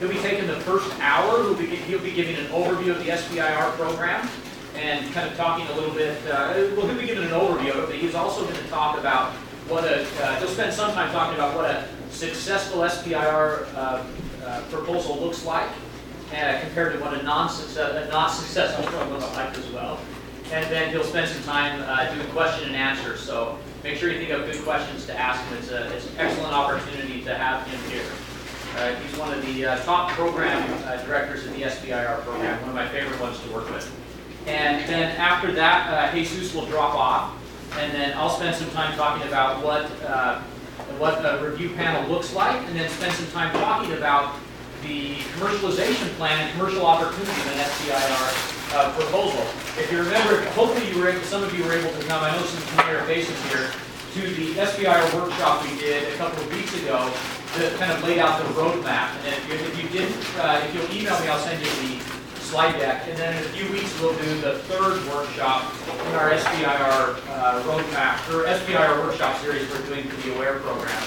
He'll be taking the first hour. He'll be giving an overview of the SBIR program and kind of talking a little bit, well, he'll be giving an overview of it, but he's also going to talk about what he'll spend some time talking about what a successful SBIR proposal looks like compared to what a not successful program looks like as well. And then he'll spend some time doing question and answer. So make sure you think of good questions to ask him. It's an excellent opportunity to have him here. He's one of the top program directors of the SBIR program, one of my favorite ones to work with. And then after that, Jesus will drop off, and then I'll spend some time talking about what a review panel looks like, and then spend some time talking about the commercialization plan and commercial opportunity of an SBIR proposal. If you remember, hopefully some of you were able to come, I know some familiar faces here, to the SBIR workshop we did a couple of weeks ago that kind of laid out the roadmap. And if you didn't, if you'll email me, I'll send you the slide deck. And then in a few weeks, we'll do the third workshop in our SBIR roadmap, or SBIR workshop series we're doing for the AWARE program.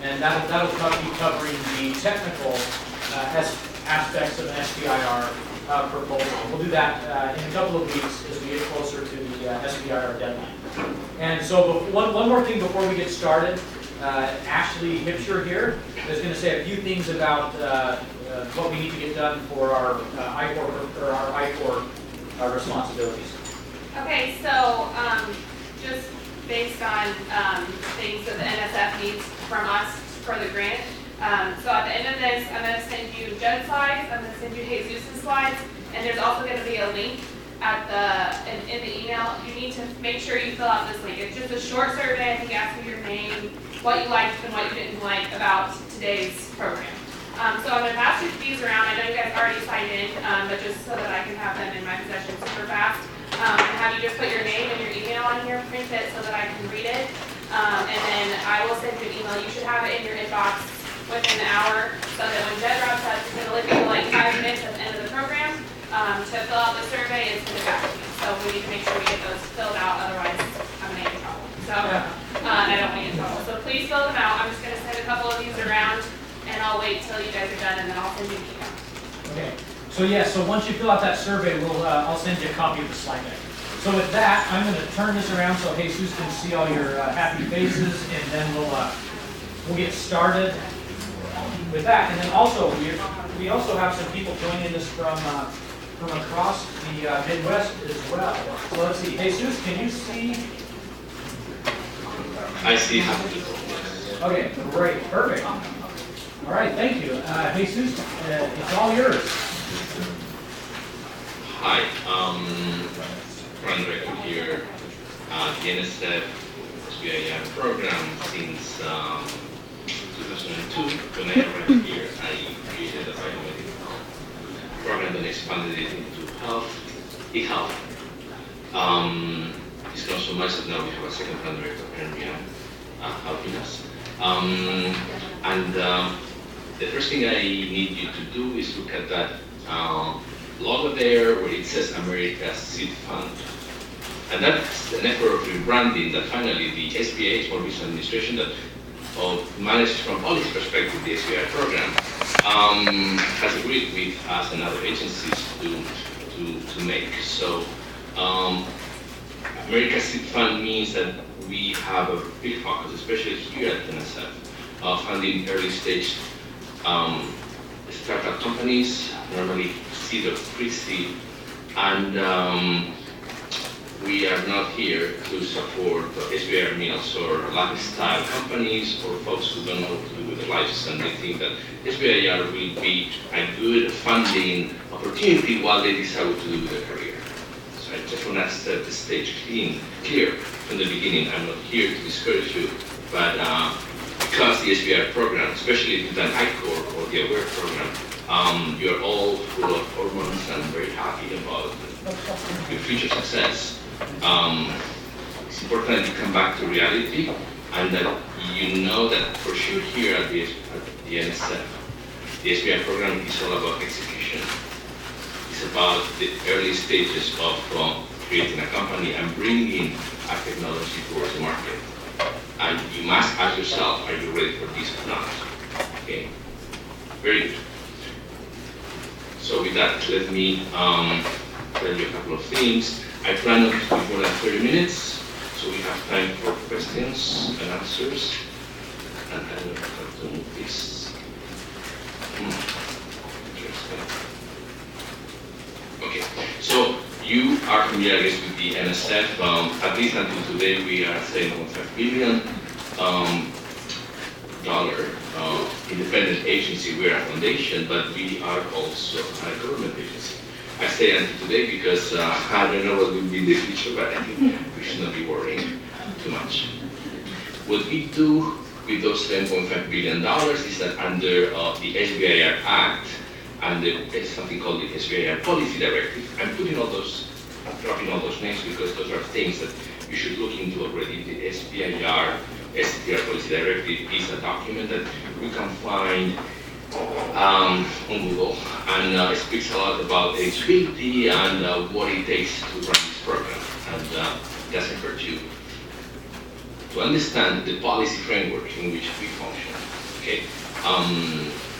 And that'll be covering the technical aspects of an SBIR proposal. We'll do that in a couple of weeks as we get closer to the SBIR deadline. And so one more thing before we get started. Ashley Hipsher here is going to say a few things about what we need to get done for our I-4 responsibilities. Okay, so just based on things that the NSF needs from us for the grant. So at the end of this, I'm going to send you Jed's slides, I'm going to send you Jesus' slides, and there's also going to be a link at in the email. You need to make sure you fill out this link. It's just a short survey. I think asking your name, what you liked and what you didn't like about today's program. So I'm going to pass these around. I know you guys already signed in, but just so that I can have them in my possession super fast. And have you just put your name and your email on here, print it so that I can read it. And then I will send you an email. You should have it in your inbox within an hour so that when Jed wraps up, it's going to give you like 5 minutes at the end of the program to fill out the survey and send it back to me. So we need to make sure we get those filled out, otherwise I'm going to get in trouble. So I don't want to get in trouble. So please fill them out. I'm just going to send a couple of these around and I'll wait till you guys are done and then I'll send you an email. Okay. So yeah, so once you fill out that survey, I'll send you a copy of the slide deck. So with that, I'm going to turn this around so Jesus can see all your happy faces, and then we'll get started with that. And then also we also have some people joining us from across the Midwest as well. So let's see, Jesus, can you see? I see. Okay, great, perfect. All right, thank you, Jesus. It's all yours. Hi, Run Director here. The NSF SBIR program since 2002. When I arrived here, I created a biomedical program and expanded it into e-health. It's not so much that now we have a second Run Director, Henry, helping us. The first thing I need you to do is look at that logo there where it says America's Seed Fund. And that's an effort of rebranding that finally the SBA, Small Business Administration, that managed from policy perspective the SBIR program, has agreed with us and other agencies to make. So America's Seed Fund means that we have a big focus, especially here at NSF, funding early stage startup companies, normally seed or pre-seed, and we are not here to support SBIR meals or lifestyle companies or folks who don't know what to do with their lives and they think that SBIR will be a good funding opportunity while they decide what to do with their career. So I just want to set the stage clear from the beginning. I'm not here to discourage you, but because the SBIR program, especially if you've done ICOR or the AWARE program, you're all full of hormones and very happy about your future success. It's important that you come back to reality and that you know that for sure here at the NSF, the SBIR program is all about execution. It's about the early stages of creating a company and bringing a technology towards the market. And you must ask yourself, are you ready for this or not? Okay, very good. So with that, let me tell you a couple of things. I plan not to speak more than 30 minutes, so we have time for questions and answers. And I don't know how to move this. Interesting. Okay, so you are familiar, I guess, with the NSF. At least until today, we are $7.5 billion independent agency. We are a foundation, but we are also a government agency. I say until today because I don't know what will be in the future, but I think we should not be worrying too much. What we do with those $7.5 billion is that under the SBIR Act, and there's something called the SBIR Policy Directive. I'm dropping all those names because those are things that you should look into already. The SBIR Policy Directive is a document that you can find on Google, and it speaks a lot about eligibility and what it takes to run this program. And it doesn't hurt you to understand the policy framework in which we function. Okay,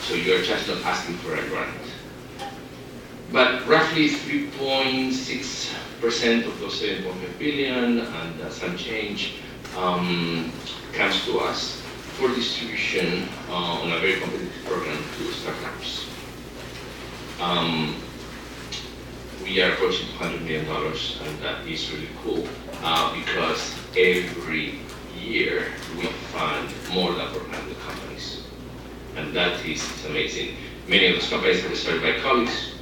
so you're just not asking for a grant. But roughly 3.6% of those 7.5 billion and some change comes to us for distribution on a very competitive program to startups. We are approaching $200 million, and that is really cool because every year we fund more than 400 companies, and that is amazing. Many of those companies have started by colleagues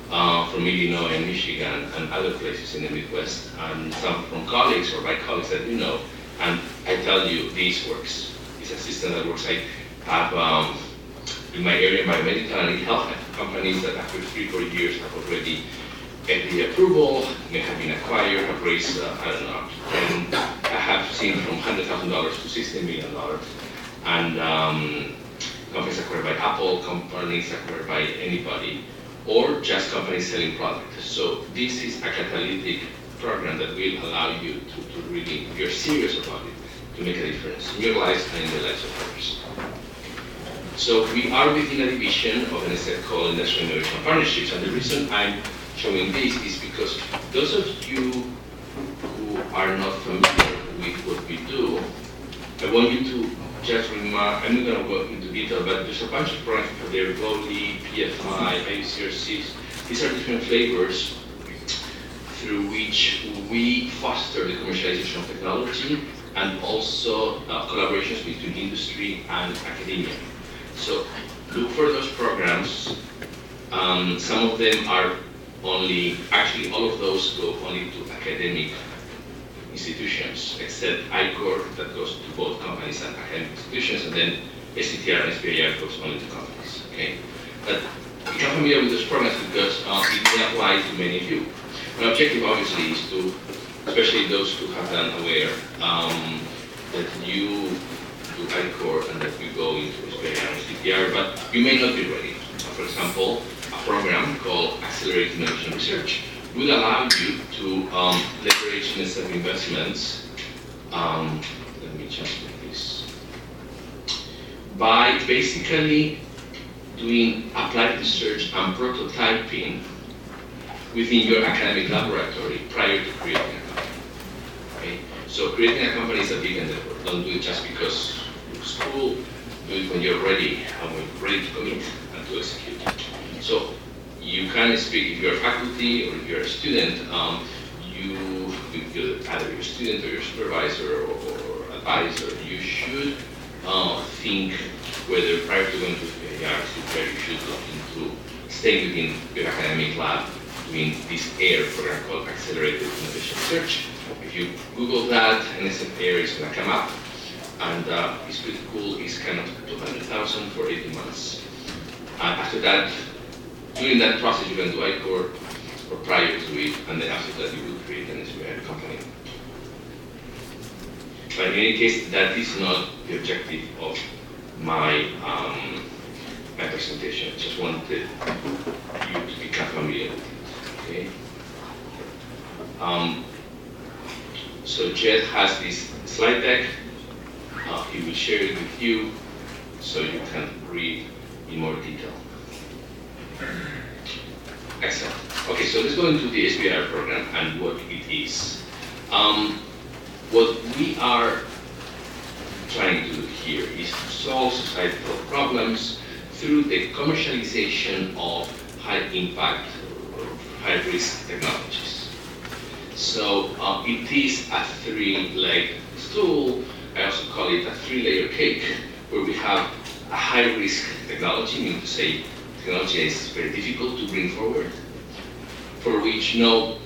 from Illinois and Michigan and other places in the Midwest, and some from colleagues or by colleagues that you know. And I tell you, this works. It's a system that works. I have in my area, biomedical and health companies that after 3-4 years have already FDA approval, may have been acquired, have raised, I don't know, and I have seen from $100,000 to $16 million. And companies acquired by Apple, companies acquired by anybody, or just companies selling products. So this is a catalytic program that will allow you to really, if you're serious about it, to make a difference in your lives and in the lives of others. So we are within a division of NSF called Industrial Innovation Partnerships, and the reason I'm showing this is because those of you who are not familiar with what we do, I want you to just remark, I'm not going to go into detail, but there's a bunch of programs out there, GOLI, PFI, IUCRCs. These are different flavors through which we foster the commercialization of technology and also collaborations between industry and academia. So look for those programs. Some of them are actually all of those go only to academic institutions, except ICOR that goes to both companies and academic institutions, and then STTR and SBIR goes only to companies, okay? But become familiar with those programs because it may apply to many of you. My objective obviously is to, especially those who have been aware, that you do ICOR and that you go into SBIR and STTR, but you may not be ready. For example, a program called Accelerated Innovation Research would allow you to leverage NSF investments. Let me just make this. By basically doing applied research and prototyping within your academic laboratory prior to creating a company. Okay? So creating a company is a big endeavor. Don't do it just because you're school. Do it when you're ready and when you're ready to commit and to execute. So you can speak if you're a faculty or if you're a student, either your student or your supervisor or advisor, you should think whether prior to going to SBIR, you should look into staying within your academic lab doing this AIR program called Accelerated Innovation Research. If you Google that, NSF AIR is going to come up, and it's pretty cool. It's kind of $200,000 for 18 months. After that, during that process, you can do ICOR or prior to it, and then after that, you will create an SBIR company. But in any case, that is not the objective of my my presentation. I just wanted you to become familiar with it. Okay. So Jed has this slide deck. He will share it with you so you can read in more detail. Excellent. Okay, so let's go into the SBIR program and what it is. What we are trying to do here is to solve societal problems through the commercialization of high-impact or high-risk technologies. So it is a three-legged stool. I also call it a three-layer cake, where we have a high-risk technology, meaning to say technology is very difficult to bring forward, for which no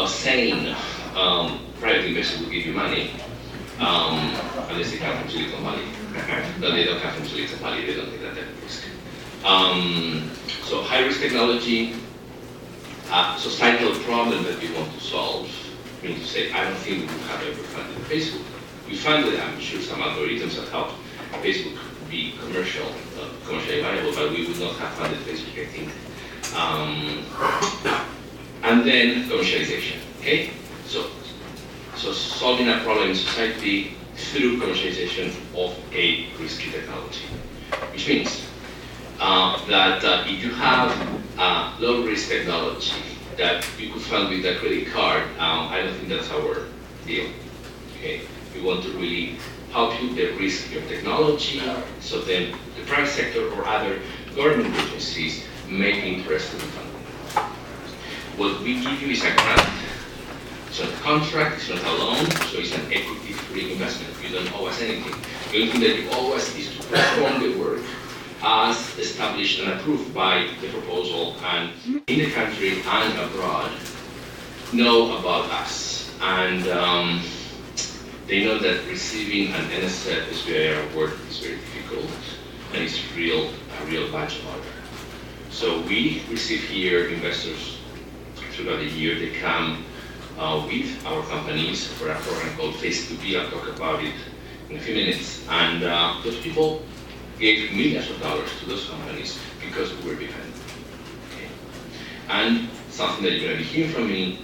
sane private investor will give you money, unless they come from Silicon Valley. No, they don't come from Silicon Valley, they don't take that type of risk. So high-risk technology, societal problem that we want to solve, meaning to say, I don't think we have ever funded Facebook. We funded, I'm sure, some algorithms that help Facebook be commercially viable, but we would not have funded Facebook, I think. And then commercialization, okay? So solving a problem in society through commercialization of a risky technology, which means that if you have low-risk technology that you could fund with a credit card, I don't think that's our deal, okay? We want to really help you de-risk your technology, so then the private sector or other government agencies may be interested in funding. What we give you is a grant. It's not a contract, it's not a loan, so it's an equity-free investment. You don't owe us anything. The only thing that you owe us is to perform the work as established and approved by the proposal, and in the country and abroad know about us. And they know that receiving an NSF SBIR award is very difficult, and it's a real badge of honor. So we receive here investors throughout the year. They come with our companies for a program called Face to Be. I'll talk about it in a few minutes. And those people gave millions of dollars to those companies because we were behind them. Okay. And something that you're going to be hearing from me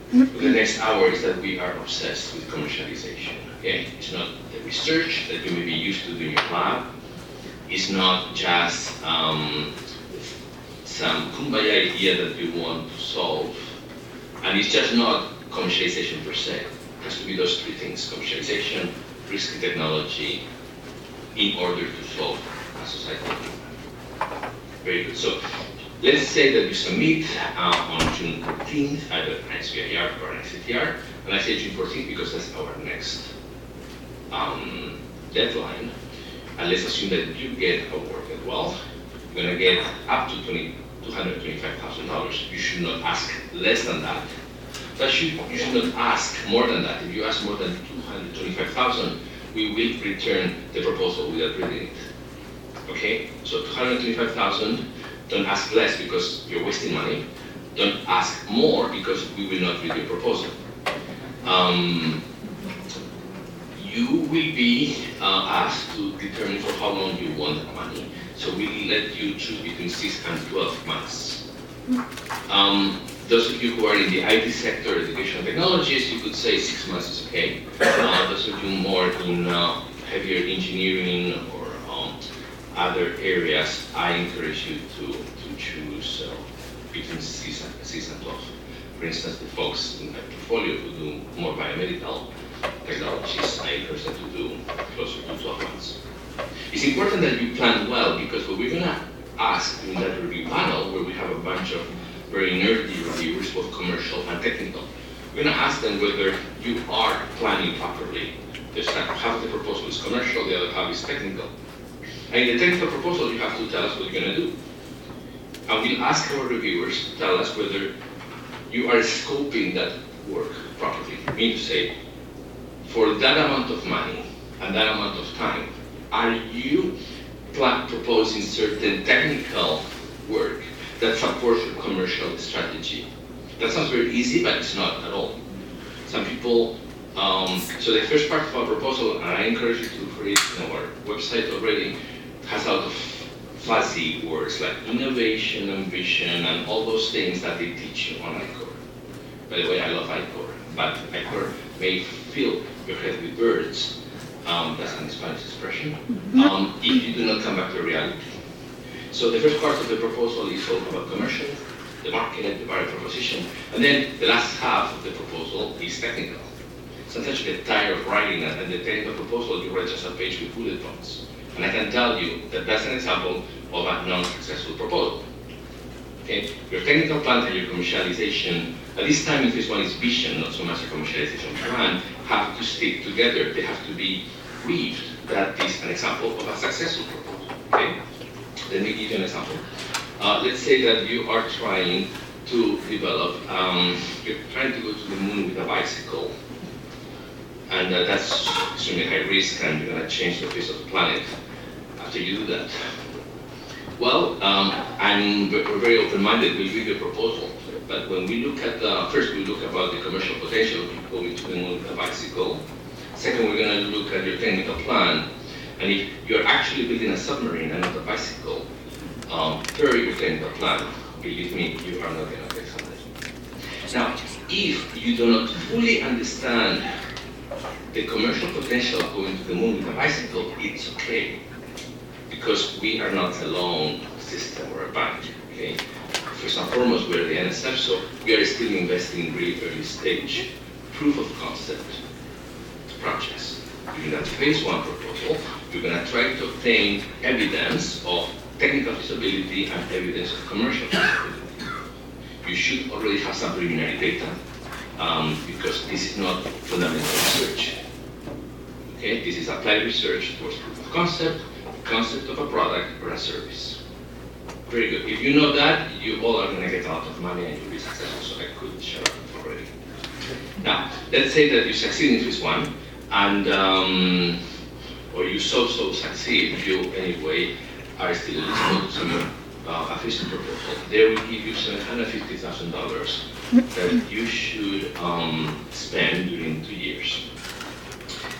for the next hour is that we are obsessed with commercialization. Okay? It's not the research that you may be used to doing in your lab. It's not just some kumbaya idea that we want to solve. And it's just not commercialization per se. It has to be those three things: commercialization, risky technology, in order to solve a societal problem. Very good. So let's say that you submit on June 14th, either an SBIR or an STR. And I say June 14th because that's our next deadline. And let's assume that you get awarded. Well, you're going to get up to $225,000. You should not ask less than that. But you should not ask more than that. If you ask more than $225,000, we will return the proposal without reading it. Okay? So $225,000, don't ask less because you're wasting money. Don't ask more because we will not read your proposal. You will be asked to determine for how long you want the money. So we let you choose between 6 and 12 months. Those of you who are in the IT sector, educational technologies, you could say 6 months is okay. Those of you more in heavier engineering or other areas, I encourage you to choose between 6 and 12. For instance, the folks in my portfolio who do more biomedical technologies, I encourage them to do closer to 12 months. It's important that you plan well, because what we're going to ask in that review panel, where we have a bunch of very nerdy reviewers, both commercial and technical, we're going to ask them whether you are planning properly. There's half of the proposal is commercial, the other half is technical. And in the technical proposal, you have to tell us what you're going to do. And we'll ask our reviewers to tell us whether you are scoping that work properly. I mean to say, for that amount of money and that amount of time, are you proposing certain technical work that supports your commercial strategy? That sounds very easy, but it's not at all. Some people, so the first part of our proposal, and I encourage you to look for it on our website already, has a lot of fuzzy words like innovation, ambition, and all those things that they teach you on ICOR. By the way, I love ICOR, but ICOR may fill your head with birds. That's an Spanish expression. If you do not come back to reality. So the first part of the proposal is all about commercial, the market, the value proposition, and then the last half of the proposal is technical. Sometimes you get tired of writing that, and the technical proposal, you write just a page with bullet points. And I can tell you that that's an example of a non-successful proposal. Okay? Your technical plan and your commercialization, at this time in phase one is vision, not so much a commercialization plan, have to stick together. They have to be weaved. That is an example of a successful proposal. Okay? Let me give you an example. Let's say that you are trying to develop, you're trying to go to the moon with a bicycle. And that's extremely high risk, and you're going to change the face of the planet after you do that. Well, we're very open-minded. We'll give you a proposal. But when we look at first we look about the commercial potential of going to the moon with a bicycle. Second, we're going to look at your technical plan. And if you're actually building a submarine and not a bicycle, third, your technical plan. Believe me, you are not going to get something. Now, if you do not fully understand the commercial potential of going to the moon with a bicycle, it's okay. Because we are not a loan system or a bank, okay? First and foremost, we're the NSF, so we are still investing in really early stage proof of concept projects. During that phase one proposal, we're going to try to obtain evidence of technical feasibility and evidence of commercial feasibility. You should already have some preliminary data, because this is not fundamental research. Okay, this is applied research towards proof of concept of a product or a service. Very good. If you know that, you all are going to get a lot of money and you'll be successful, so I could shut up already. Now, let's say that you succeed in phase one, and or you so succeed, you anyway are still eligible to submit a phase two proposal. They will give you $750,000 that you should spend during 2 years.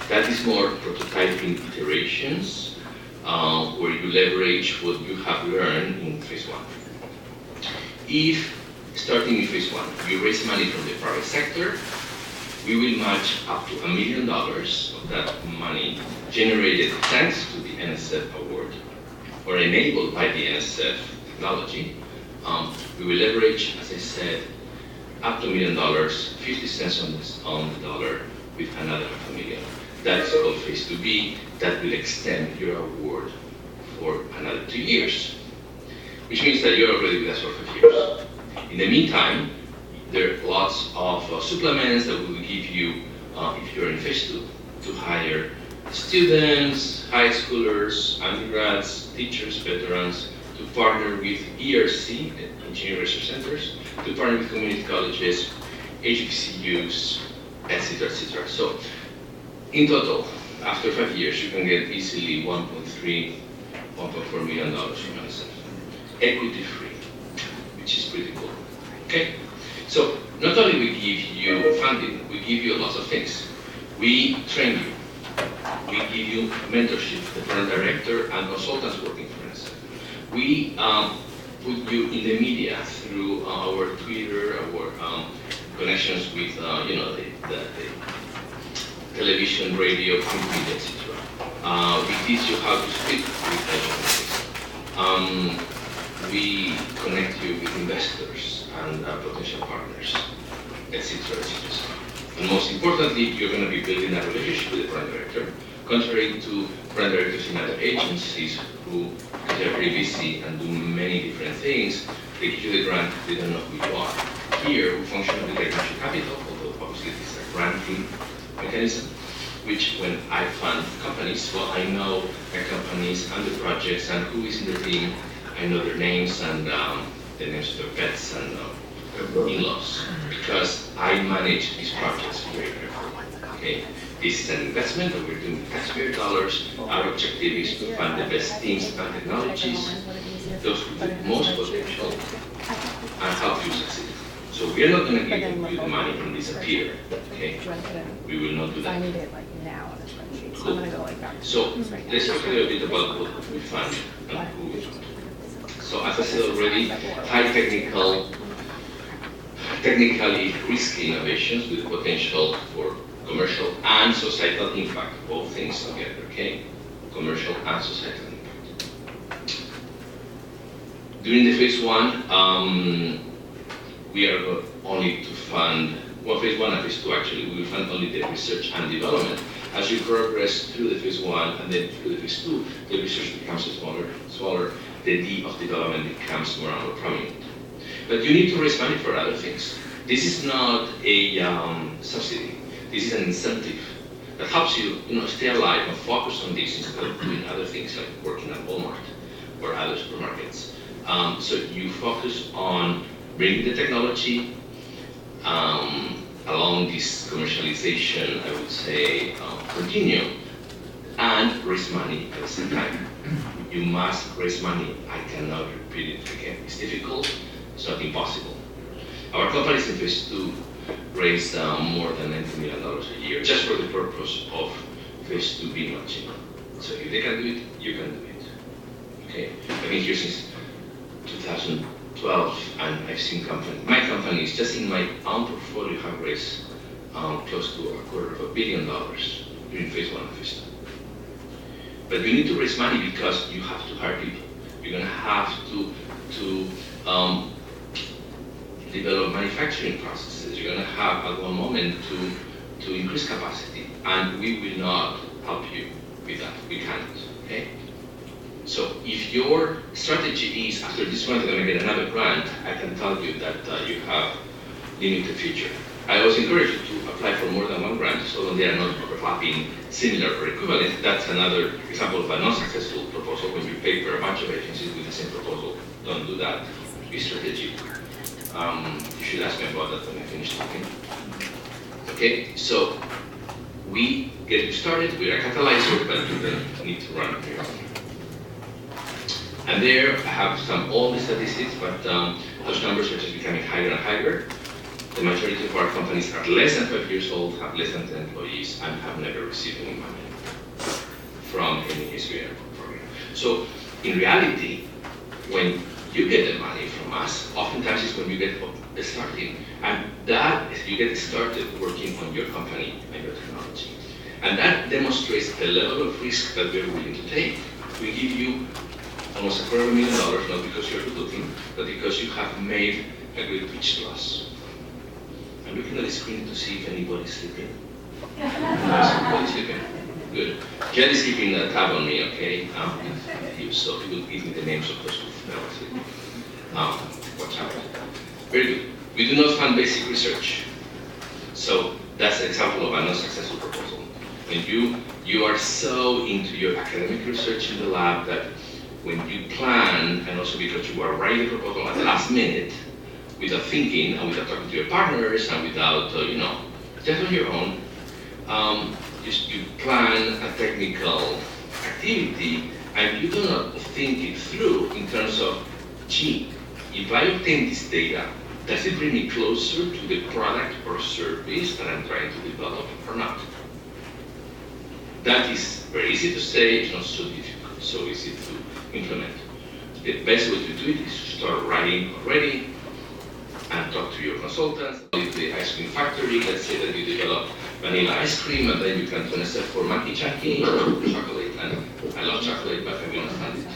That is more prototyping iterations, where you leverage what you have learned in phase one. If, starting in phase one, you raise money from the private sector, we will match up to $1 million of that money generated thanks to the NSF award, or enabled by the NSF technology. We will leverage, as I said, up to $1 million, 50 cents on the dollar, with another $500,000. That's called phase 2B. That will extend your award for another 2 years, which means that you're already with us for 5 years. In the meantime, there are lots of supplements that we will give you if you're in phase 2 to hire students, high schoolers, undergrads, teachers, veterans, to partner with ERC, Engineering Research Centers, to partner with community colleges, HBCUs, etc., etc. So, in total, after 5 years, you can get easily $1.4 million from NSF, equity free, which is pretty cool. Okay, so not only we give you funding, we give you lots of things. We train you, we give you mentorship, the program director and consultants working for NSF. We put you in the media through our Twitter, our connections with the television, radio, print media, etc. We teach you how to speak with journalists. We connect you with investors and potential partners, etc., etc. And most importantly, you're going to be building a relationship with the program director, contrary to program directors in other agencies who, because they're very busy and do many different things, they give you the grant, they don't know who you are. Here, we function with like venture capital, although obviously it's a granting mechanism, which when I fund companies, well, I know the companies and the projects and who is in the team. I know their names and the names of their pets and in-laws, because I manage these projects very carefully. Okay, this is an investment that we're doing with taxpayer dollars. Our objective is to fund the best teams and technologies, those with the most potential, and help you succeed. So we are not going to give you the money and disappear. Okay, we will not do that. I need it like now on a spreadsheet, so I'm gonna go like that. So let's talk a little bit about what we fund and who we fund. So as I said already, high technically risky innovations with potential for commercial and societal impact, both things together, okay? Commercial and societal impact. During the phase one, we are only to fund, well, phase one and phase two actually, we will fund only the research and development. As you progress through the phase one and then through the phase two, the research becomes smaller, the D of development becomes more and more prominent. But you need to raise money for other things. This is not a subsidy. This is an incentive that helps you, stay alive and focus on this instead of doing other things like working at Walmart or other supermarkets. So you focus on bringing the technology along this commercialization, I would say, continuum, and raise money at the same time. You must raise money. I cannot repeat it again. It's difficult. It's not impossible. Our companies in phase two raised more than $90 million a year just for the purpose of phase 2B launching. So if they can do it, you can do it. Okay, I've been here since 2012, and I've seen my companies just in my own portfolio have raised close to $250 million during phase 1 and phase 2. But you need to raise money because you have to hire people. You're going to have to develop manufacturing processes. You're going to have at one moment to increase capacity, and we will not help you with that. We can't. Okay. So if your strategy is after this one you're going to get another grant, I can tell you that you have limited future. I always encourage you to apply for more than one grant so that they are not overlapping, similar or equivalent. That's another example of a non-successful proposal when you pay for a bunch of agencies with the same proposal. Don't do that. Be strategic. You should ask me about that when I finish talking. Okay, so we get you started. We are a catalyzer, but you don't need to run here. And there I have some old statistics, but those numbers are just becoming higher and higher. The majority of our companies are less than 5 years old, have less than 10 employees, and have never received any money from any SBIR program. So in reality, when you get the money from us, oftentimes it's when you get starting, and that is you get started working on your company and your technology. And that demonstrates the level of risk that we're willing to take. We give you almost $250,000, not because you're good looking, but because you have made a good pitch to us. I'm looking at the screen to see if anybody's sleeping. Nobody's sleeping. Good. Jen is keeping a tab on me, okay? So he will give me the names of those who fell asleep. Watch out. Very good. We do not fund basic research. So that's an example of a non-successful proposal. When you are so into your academic research in the lab that when you plan, and also because you are writing the proposal at the last minute, without thinking and without talking to your partners and without, just on your own, you plan a technical activity and you do not think it through in terms of, gee, if I obtain this data, does it bring me closer to the product or service that I'm trying to develop or not? That is very easy to say, it's not so difficult, so easy to implement. The best way to do it is to start writing already and talk to your consultants. With the ice cream factory, let's say that you develop vanilla ice cream and then you can do an NSF for monkey chunky or chocolate. And I love chocolate, but I will not fund it.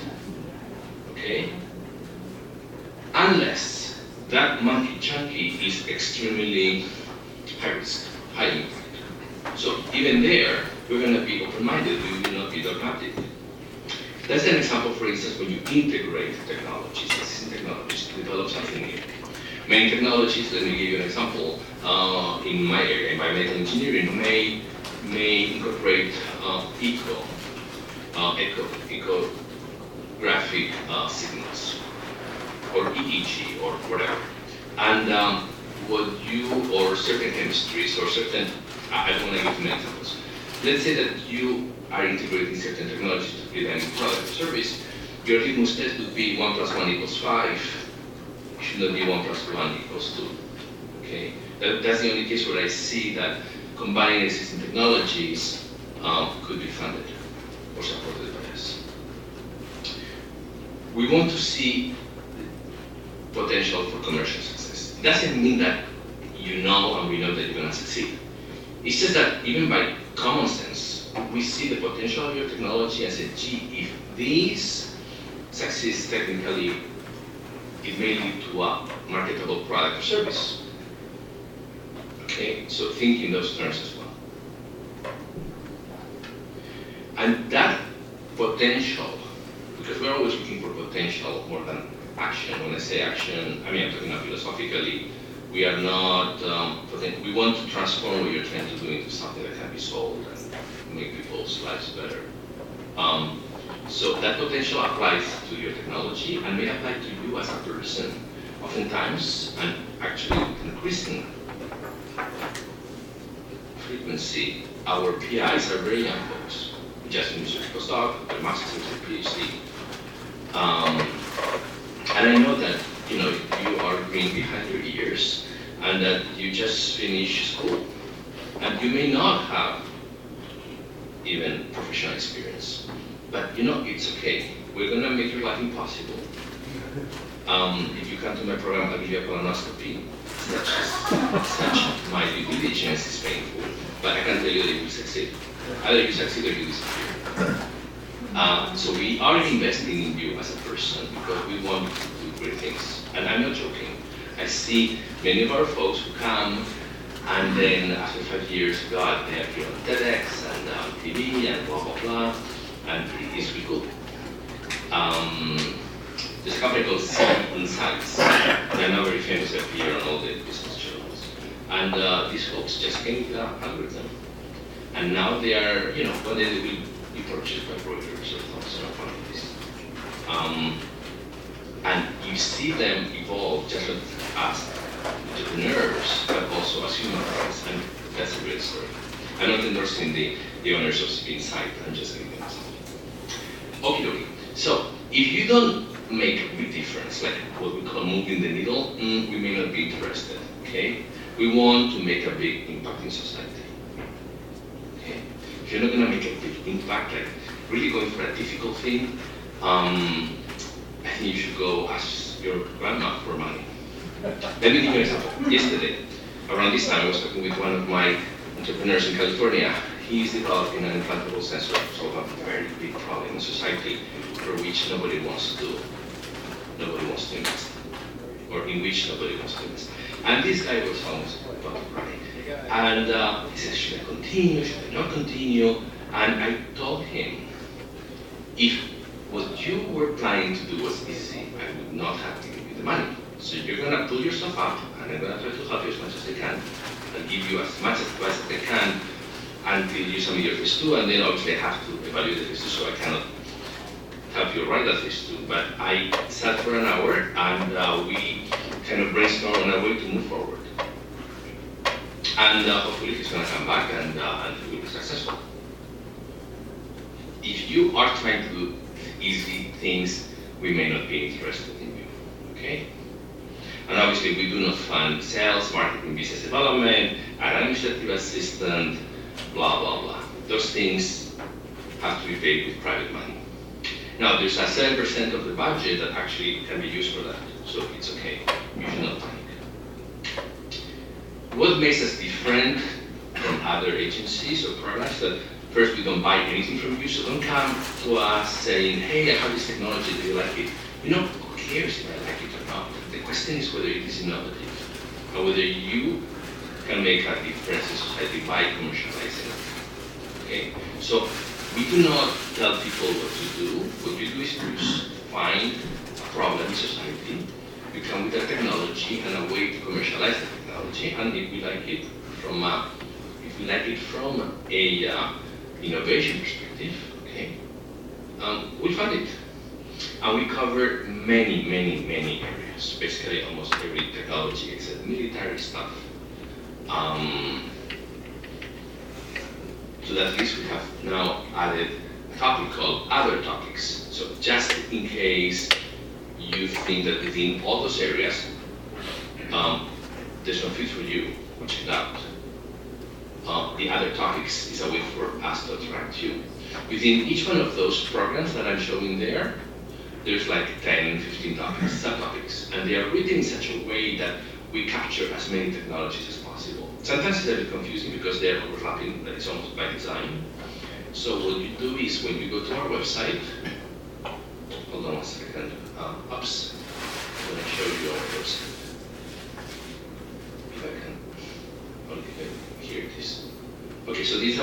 Okay? Unless that monkey chunky is extremely high risk, high impact. So even there, we're going to be open-minded, we will not be dogmatic. That's an example, for instance, when you integrate technologies, existing technologies, to develop something new. Many technologies, let me give you an example, in my area, environmental engineering, may incorporate ecographic signals, or EEG, or whatever. And or certain chemistries, or certain, I don't want to give many examples. Let's say that you are integrating certain technologies to create a product or service. Your litmus test would be 1 + 1 = 5. It should not be 1 + 1 = 2. Okay? That's the only case where I see that combining existing technologies could be funded or supported by us. We want to see potential for commercial success. It doesn't mean that you know and we know that you're going to succeed. It's just that even by common sense, we see the potential of your technology and say, gee, if this succeeds technically, it may lead to a marketable product or service. Okay, so think in those terms as well. And that potential, because we're always looking for potential more than action. When I say action, I mean, I'm talking about philosophically. We are not, we want to transform what you're trying to do into something that can be sold and make people's lives better. So that potential applies to your technology and may apply to you as a person. Oftentimes, and actually increasing frequency, our PIs are very young folks. Just finished a postdoc, their master's or PhD. And I know that you are green behind your ears and that you just finished school. And you may not have even professional experience. But it's okay. We're gonna make your life impossible. If you come to my program, I'll give you a colonoscopy. Such my due diligence is painful, but I can tell you that you will succeed. Either you succeed or you disappear. So we are investing in you as a person because we want you to do great things. And I'm not joking. I see many of our folks who come and then after 5 years, God, they appear on TEDx and on TV and blah, blah, blah. And it's really good. There's a company called C Insights. They're now very famous. They appear on all the business journals. And these folks just came with an algorithm. And now they are, one day they will be purchased by Reuters or Thomson or one of these. And you see them evolve just as entrepreneurs, but also as human beings. And that's a great story. I'm not endorsing the owners of C Insight. I'm just giving them an example. Okay. So if you don't make a big difference, like what we call moving the needle, we may not be interested. Okay, we want to make a big impact in society. Okay, if you're not going to make a big impact, like really going for a difficult thing, I think you should go ask your grandma for money. Let me give you an example. Yesterday, around this time, I was talking with one of my entrepreneurs in California. He's developing an implantable sensor to solve a very big problem in society for which nobody wants to invest, or in which nobody wants to invest. And this guy was almost about to cry. And he said, should I continue, should I not continue? And I told him, if what you were planning to do was easy, I would not have given you the money. So you're gonna pull yourself up, and I'm gonna try to help you as much as I can. I'll give you as much advice as I can, until you submit your phase 2, and then obviously I have to evaluate the phase 2, so I cannot help you write that phase 2. But I sat for an hour, and we kind of brainstormed on a way to move forward. And hopefully he's going to come back and he will be successful. If you are trying to do easy things, we may not be interested in you, okay? And obviously we do not fund sales, marketing, business development, an administrative assistant, blah, blah, blah. Those things have to be paid with private money. Now, there's a 7% of the budget that actually can be used for that, so it's okay. You should not panic. What makes us different from other agencies or programs? That first, we don't buy anything from you, so don't come to us saying, hey, I have this technology, do you like it? Who cares if I like it or not? The question is whether it is innovative, and whether you can make a difference in society by commercializing it. Okay? So we do not tell people what to do. What we do is to find a problem in society, we come with a technology and a way to commercialize the technology, and if we like it from a innovation perspective, okay, we fund it. And we cover many areas, basically almost every technology except military stuff. To that list, we have now added a topic called Other Topics. So just in case you think that within all those areas, there's no fit for you, check it out. The Other Topics is a way for us to attract you. Within each one of those programs that I'm showing there, there's like 10, 15 topics, subtopics, and they are written in such a way that we capture as many technologies as possible. Sometimes it's a bit confusing because they're overlapping, but it's almost by design. So what you do is when you go to our website, hold on one second, oops, I'm gonna show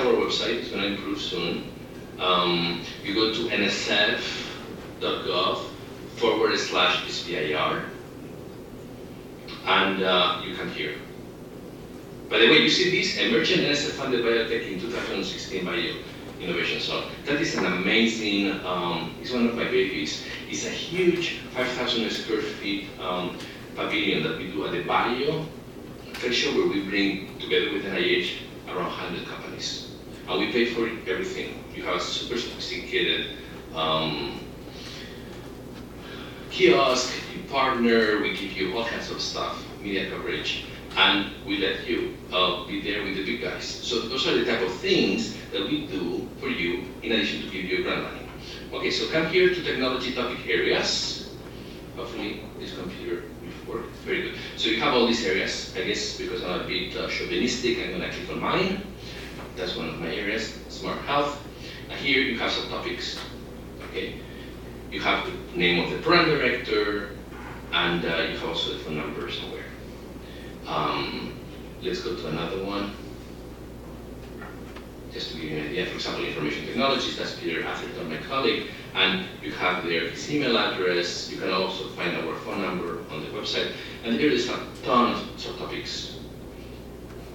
our website. It's going to improve soon. You go to nsf.gov/SBIR, and you can hear. By the way, you see this emergent NSF funded biotech in 2016 Bio Innovation Zone. That is an amazing, it's one of my babies. It's a huge 5,000 square feet pavilion that we do at the Bio trade show, where we bring together with NIH around 100 companies. And we pay for everything. You have a super sophisticated kiosk, you partner, we give you all kinds of stuff, media coverage, and we let you be there with the big guys. So those are the type of things that we do for you in addition to give you grant money. Okay, so come here to technology topic areas. Hopefully this computer will work. Very good. So you have all these areas. I guess because I'm a bit chauvinistic, I'm gonna click on mine. That's one of my areas, smart health. And here you have some topics. Okay, you have the name of the program director, and you have also the phone number somewhere. Let's go to another one. Just to give you an idea, for example, information technologies, that's Peter Atherton, my colleague, and you have there his email address. You can also find our phone number on the website, and here is a ton of subtopics.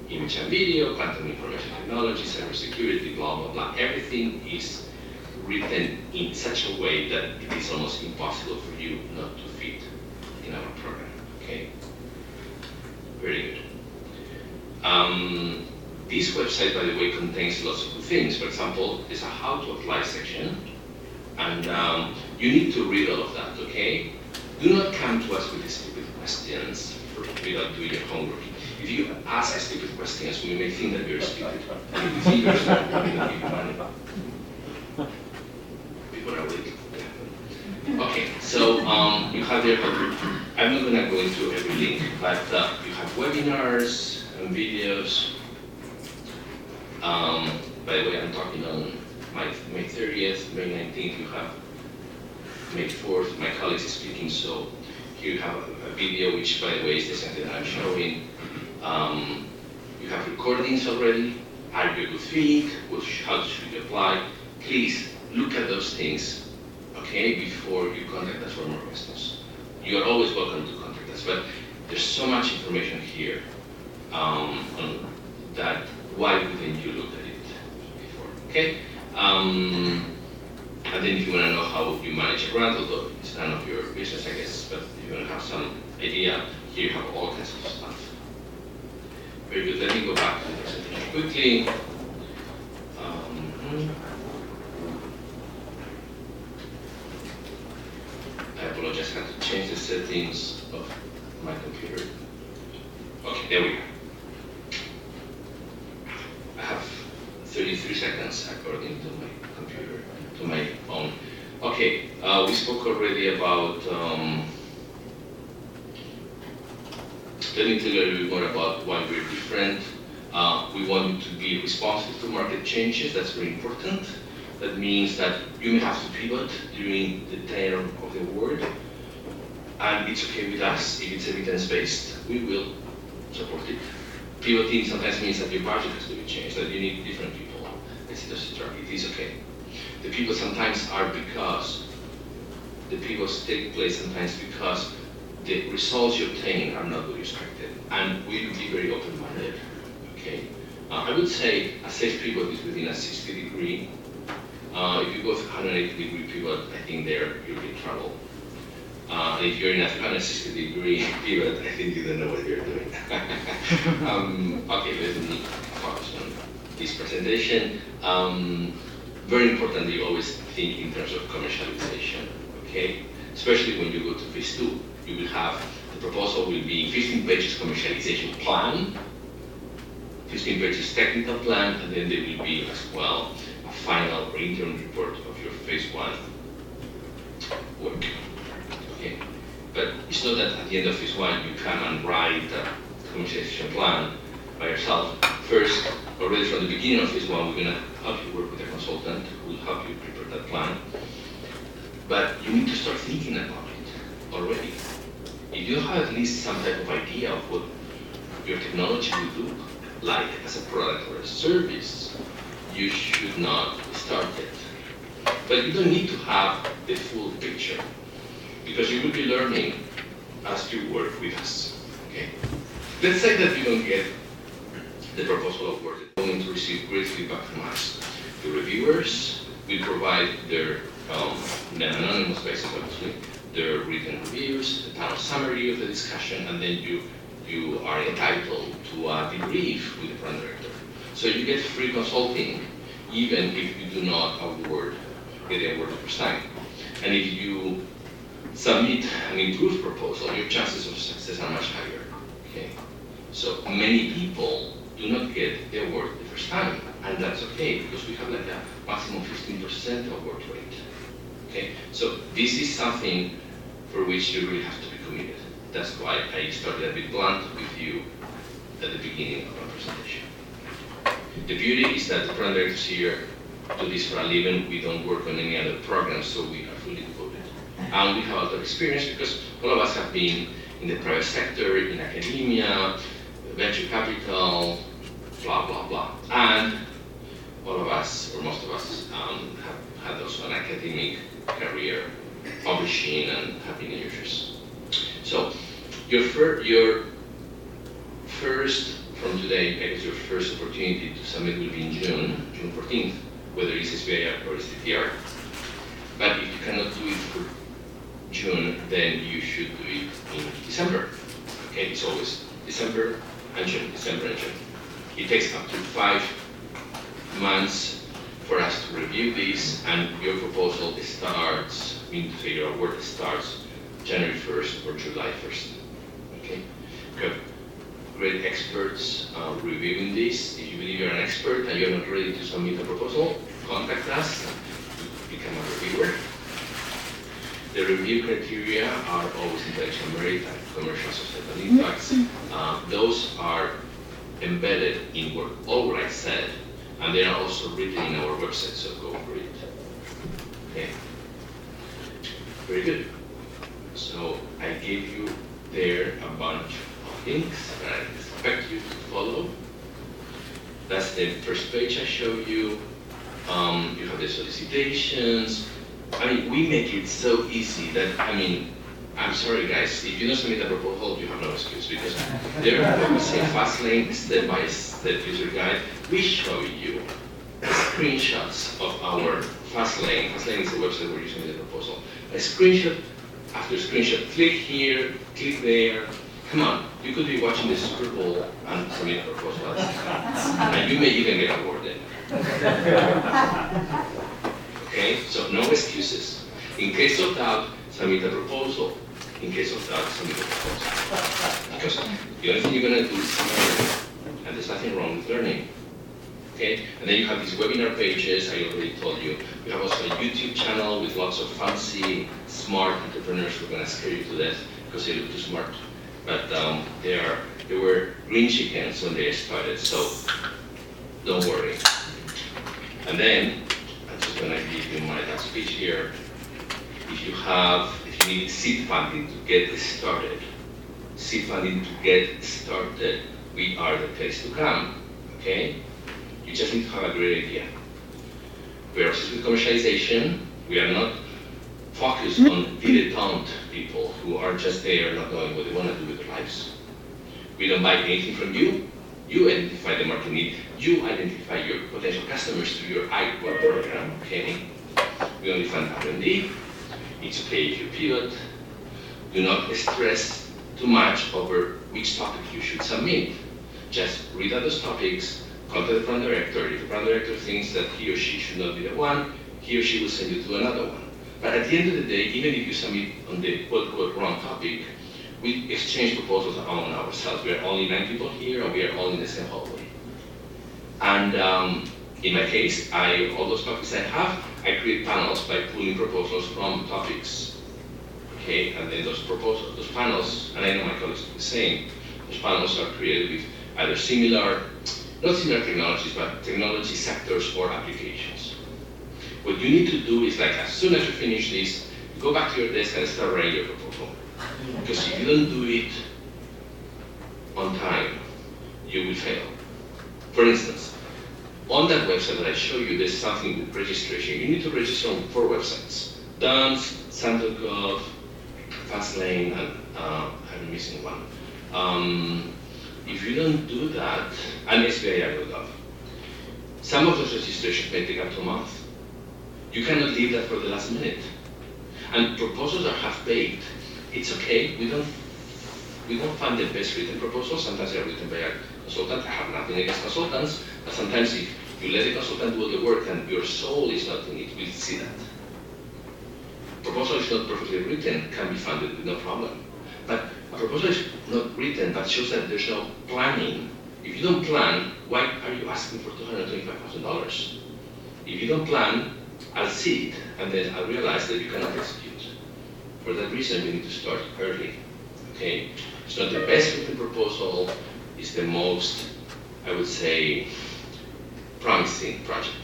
Image and video, quantum information technology, cybersecurity, blah, blah, blah. Everything is written in such a way that it is almost impossible for you not to fit in our program, okay? Very good. This website, by the way, contains lots of good things. For example, there's a how to apply section, and you need to read all of that, okay? Do not come to us with stupid questions without doing your homework. If you ask stupid questions, we may think that you're stupid. And if you think you're stupid, we don't give you money. People are waiting. Okay, so you have there, I'm not gonna go into every link, but you have webinars and videos. By the way, I'm talking on May 30th, May 19th, you have May 4th, my colleagues is speaking, so here you have a video, which by the way is the same thing that I'm showing. You have recordings already. Are you a good fit? How should you apply? Please look at those things, okay, before you contact us for more questions. You are always welcome to contact us, but there's so much information here on that. Why wouldn't you look at it before? Okay. And then if you want to know how you manage a grant, although it's none of your business, I guess, but if you want to have some idea, here you have all kinds of stuff. Very good. Let me go back to the presentation quickly. I apologize, I had to change the settings of my computer. Okay, there we go. I have 33 seconds according to my computer, to my phone. Okay, we spoke already about, let me tell you a little bit more about why we're different. We want to be responsive to market changes, that's very important. That means that you may have to pivot during the tenure of the award, and it's okay with us if it's evidence-based, we will support it. Pivoting sometimes means that your budget has to be changed, that you need different people, etc. It is okay. The pivots sometimes are because, the pivots take place sometimes because the results you obtain are not what you expected, and we will be very open-minded, okay? I would say a safe pivot is within a 60-degree. If you go through 180-degree pivot, I think there you'll be in trouble. If you're in a 360-degree pivot, I think you don't know what you're doing. Okay, let me focus on this presentation. Very importantly, always think in terms of commercialization, okay? Especially when you go to phase 2, you will have, the proposal will be 15 pages commercialization plan, 15 pages technical plan, and then there will be as well a final or interim report of your phase 1 work. Okay, but it's not that at the end of phase 1 you come and write a commercialization plan by yourself. First, already from the beginning of phase 1, we're going to help you work with a consultant who will help you prepare that plan. But you need to start thinking about it already. If you have at least some type of idea of what your technology will look like as a product or a service, you should not start it. But you don't need to have the full picture, because you will be learning as you work with us. Okay? Let's say that you don't get the proposal of work. You're going to receive great feedback from us. The reviewers will provide their anonymous basis, obviously, their written reviews, the panel summary of the discussion, and then you are entitled to a debrief with the program director. So you get free consulting, even if you do not get the award the first time. And if you submit an improved proposal, your chances of success are much higher. Okay? So many people do not get the award the first time, and that's okay, because we have like a maximum 15% award rate. Okay? So this is something for which you really have to be committed. That's why I started a bit blunt with you at the beginning of our presentation. The beauty is that the program directors here do this for a living. We don't work on any other programs, so we are fully devoted. And we have a lot of experience because all of us have been in the private sector, in academia, venture capital, blah, blah, blah. And all of us, or most of us, have had also an academic career, publishing, and have been users. So your first, from today, I guess your first opportunity to submit will be in June 14th, whether it's SBIR or STTR. But if you cannot do it for June, then you should do it in December. Okay, it's always December and June, December and June. It takes up to 5 months for us to review this, and your proposal starts, your award starts January 1st or July 1st. Okay? We have great experts reviewing this. If you believe you're an expert and you're not ready to submit a proposal, contact us, become a reviewer. The review criteria are always intellectual merit and commercial societal impacts. Those are embedded in all what I said, and they are also written in our website, so go read it. Okay? Very good. So I gave you there a bunch of links that I expect you to follow. That's the first page I showed you. You have the solicitations. I mean, we make it so easy that, I'm sorry guys, if you don't submit a proposal, you have no excuse, because there we say Fastlane step-by-step user guide. We show you screenshots of our Fastlane. Fastlane is the website where you submit the proposal. A screenshot after screenshot. Click here, click there. Come on, you could be watching the Super Bowl and submit a proposal at the same time. And you may even get awarded. Okay, so no excuses. In case of doubt, submit a proposal. In case of doubt, submit a proposal. Because the only thing you're going to do is learn, and there's nothing wrong with learning. Okay, and then you have these webinar pages, I already told you. We have also a YouTube channel with lots of fancy, smart entrepreneurs who are going to scare you to death because they look too smart. But they were green chickens when they started, so don't worry. And then, I'm just going to give you my last speech here. If you need seed funding to get started, we are the place to come, okay? You just need to have a great idea. We are obsessed with commercialization. We are not focused on dilettante people who are just there not knowing what they want to do with their lives. We don't buy anything from you. You identify the market need. You identify your potential customers through your iWork program, okay? We only fund R&D. It's okay if you pivot. Do not stress too much over which topic you should submit. Just read out those topics, contact the program director. If the program director thinks that he or she should not be the one, he or she will send you to another one. But at the end of the day, even if you submit on the quote-unquote wrong topic, we exchange proposals among ourselves. We are only 9 people here, and we are all in the same hallway. And in my case, all those topics I have, I create panels by pulling proposals from topics. Okay, and then those panels, and I know my colleagues do the same, those panels are created with either not similar technologies, but technology sectors or applications. What you need to do is, like, as soon as you finish this, go back to your desk and start writing your proposal. Because if you don't do it on time, you will fail. For instance, On that website that I show you, there's something with registration. You need to register on 4 websites: Duns, SantaGov, Fastlane, and I'm missing one. If you don't do that, and SBIR.gov, some of those registrations may take up to a month. You cannot leave that for the last minute. And proposals are half-baked. It's okay. We don't find the best written proposals. Sometimes they are written by a consultant. I have nothing against consultants, but sometimes if you let the consultant do all the work and your soul is not in it, we'll see that. Proposal is not perfectly written, can be funded with no problem. But a proposal is not written, but shows that there's no planning. If you don't plan, why are you asking for $225,000? If you don't plan, I'll see it, and then I'll realize that you cannot execute. For that reason, we need to start early, okay? It's not the best written proposal, it's the most, I would say, promising project.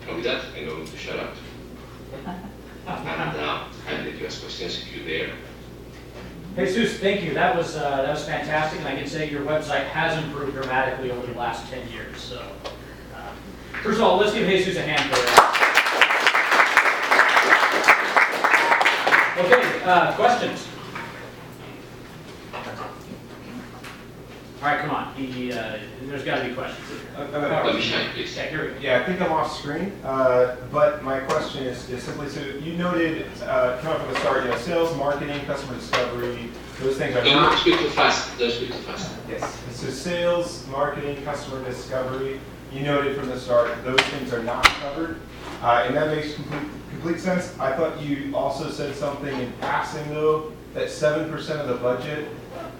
And with that, I'm going to shut up. And I'll let you ask questions if you're there. Jesus, thank you. That was fantastic, and I can say your website has improved dramatically over the last 10 years. So, first of all, let's give Jesus a hand for that. Okay, questions? All right, come on. There's got to be questions. Let me shine, please. Yeah, here we go. Yeah, I think I'm off screen, but my question is simply, so you noted, coming from the start, sales, marketing, customer discovery, those things are Don't not... speak too fast, don't speak too fast. Yes, so sales, marketing, customer discovery, you noted from the start, those things are not covered, and that makes complete sense. I thought you also said something in passing, though, that 7% of the budget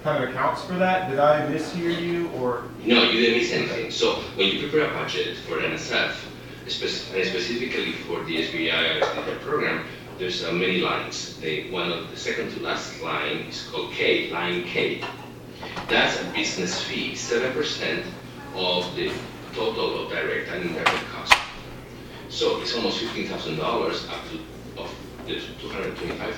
kind of accounts for that. Did I mishear you, or? No, you didn't miss anything. So when you prepare a budget for NSF, specifically for the SBIR program, there's many lines. The second to last line is called K, line K. That's a business fee, 7% of the total of direct and indirect costs. So it's almost $15,000 up to of the $225,000.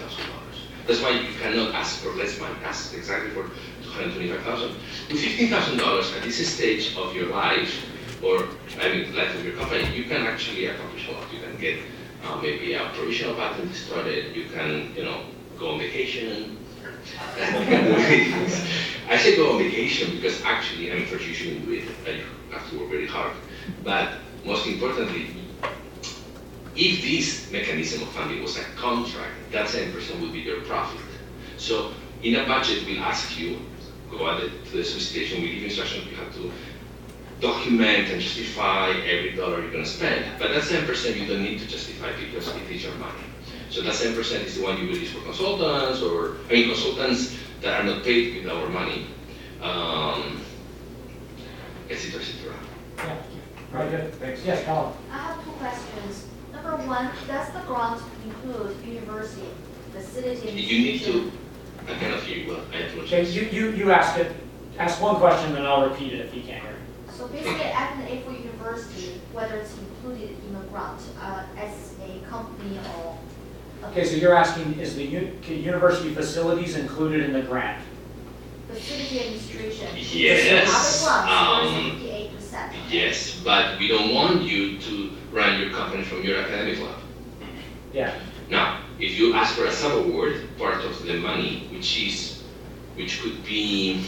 That's why you cannot ask for less money. Ask exactly for $225,000. With $15,000 at this stage of your life, or life of your company, you can actually accomplish a lot. You can get maybe a provisional patent started. You can, go on vacation. I say go on vacation because actually, first you shouldn't do it. You have to work very hard. But most importantly, if this mechanism of funding was a contract, that 7% would be your profit. So in a budget, we'll ask you, go ahead to the solicitation, we give instructions, you have to document and justify every dollar you're going to spend. But that 7% you don't need to justify because it is your money. So that 7% is the one you will use for consultants, or consultants that are not paid with our money, etc., etc. Yeah, very good. Thanks. Yes, Colin. I have 2 questions. Number 1, does the grant include university, facility, and You need to, I cannot hear you well, I apologize. Okay, you ask it. Ask one question, and I'll repeat it if you can't hear it. So basically, at an A4 university, whether it's included in the grant as a company or... Okay, so you're asking, is the university facilities included in the grant? Facility administration. Yes. Other grants, 58%. Yes, but we don't want you to run your company from your academic lab. Yeah. Now, if you ask for a sub-award, part of the money, which could be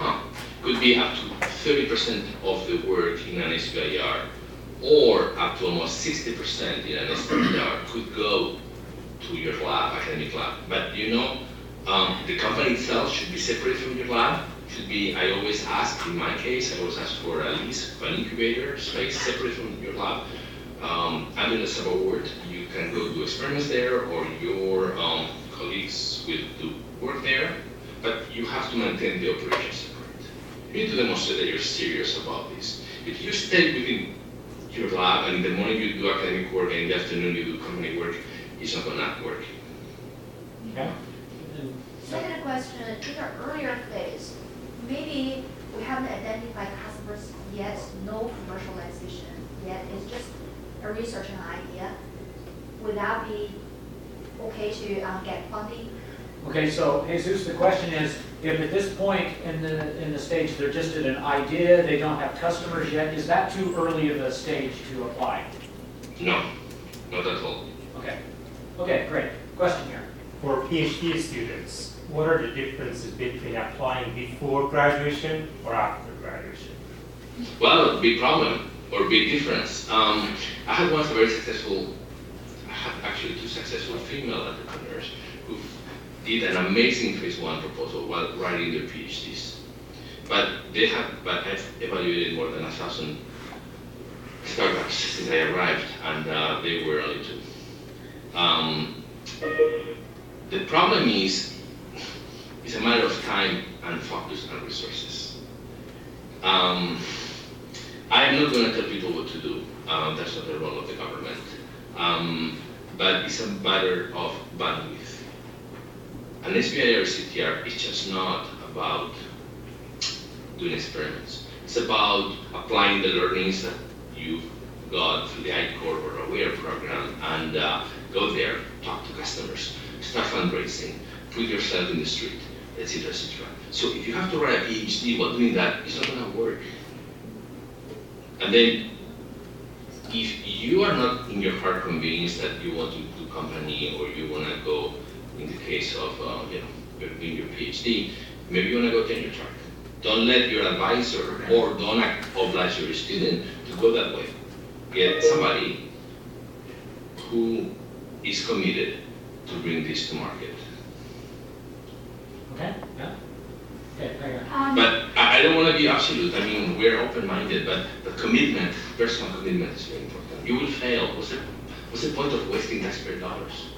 up to 30% of the work in an SBIR, or up to almost 60% in an SBIR, could go to your lab, academic lab. But the company itself should be separate from your lab. Should be, I always ask, in my case, I always ask for a lease of an incubator space separate from your lab. Under the sub-award, you can go do experiments there, or your colleagues will do work there, but you have to maintain the operation separate. You need to demonstrate that you're serious about this. If you stay within your lab, and in the morning you do academic work, and in the afternoon you do company work, it's not going to work. Okay. Second question, in the earlier phase, maybe we haven't identified customers yet, no commercialization yet, it's just a research and idea. Would that be okay to get funding? Okay, so Jesus, the question is, if at this point in the stage they're just at an idea, they don't have customers yet, is that too early of a stage to apply? No, not at all. Okay. Okay, great. Question here. For PhD students, what are the differences between applying before graduation or after graduation? Well, big problem or big difference. I had once a very successful, I had actually 2 successful female entrepreneurs who did an amazing phase 1 proposal while writing their PhDs. But I've evaluated more than 1,000 startups since I arrived, and they were only 2. The problem is, it's a matter of time and focus and resources. I'm not going to tell people what to do. That's not the role of the government. But it's a matter of bandwidth. An SBIR CTR is just not about doing experiments. It's about applying the learnings that you've got through the I-Corp or AWARE program and go there, talk to customers, start fundraising, put yourself in the street, etc., etc. So if you have to write a PhD while doing that, it's not going to work. And then, if you are not in your heart convinced that you want to do company or you want to go, in the case of doing your PhD, maybe you want to go tenure track. Don't let your advisor or don't oblige your student to go that way. Get somebody who is committed to bring this to market. Okay, yeah? Okay, there you go. But I don't want to be absolute. I mean, we're open-minded, but commitment, personal commitment is very important. You will fail. What's the point of wasting taxpayer dollars?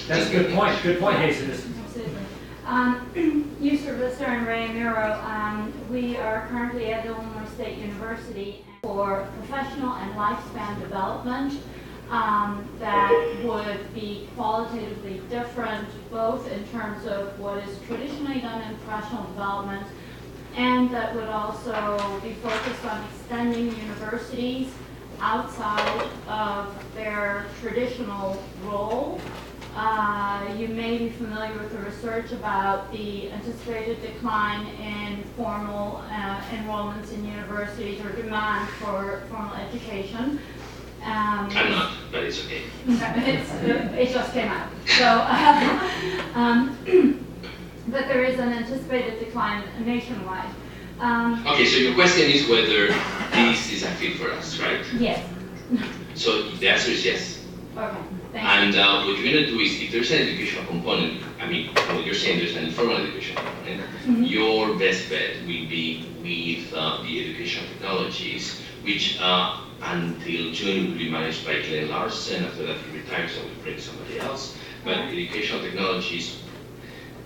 That's a good point. Good point, Jesus. Absolutely. Yusuf Lister and Ray Muro, we are currently at Illinois State University for professional and lifespan development that would be qualitatively different, both in terms of what is traditionally done in professional development, and that would also be focused on extending universities outside of their traditional role. You may be familiar with the research about the anticipated decline in formal enrollments in universities or demand for formal education. I'm not, but it's okay. It just came out. So, but there is an anticipated decline nationwide. Okay, so your question is whether this is a fit for us, right? Yes. So the answer is yes. Okay, thank you. And what you're going to do is, if there's an educational component, I mean, what you're saying there's an informal education component, your best bet will be with the educational technologies, which until June will be managed by Glenn Larson. After that he retires and will bring somebody else. But educational technologies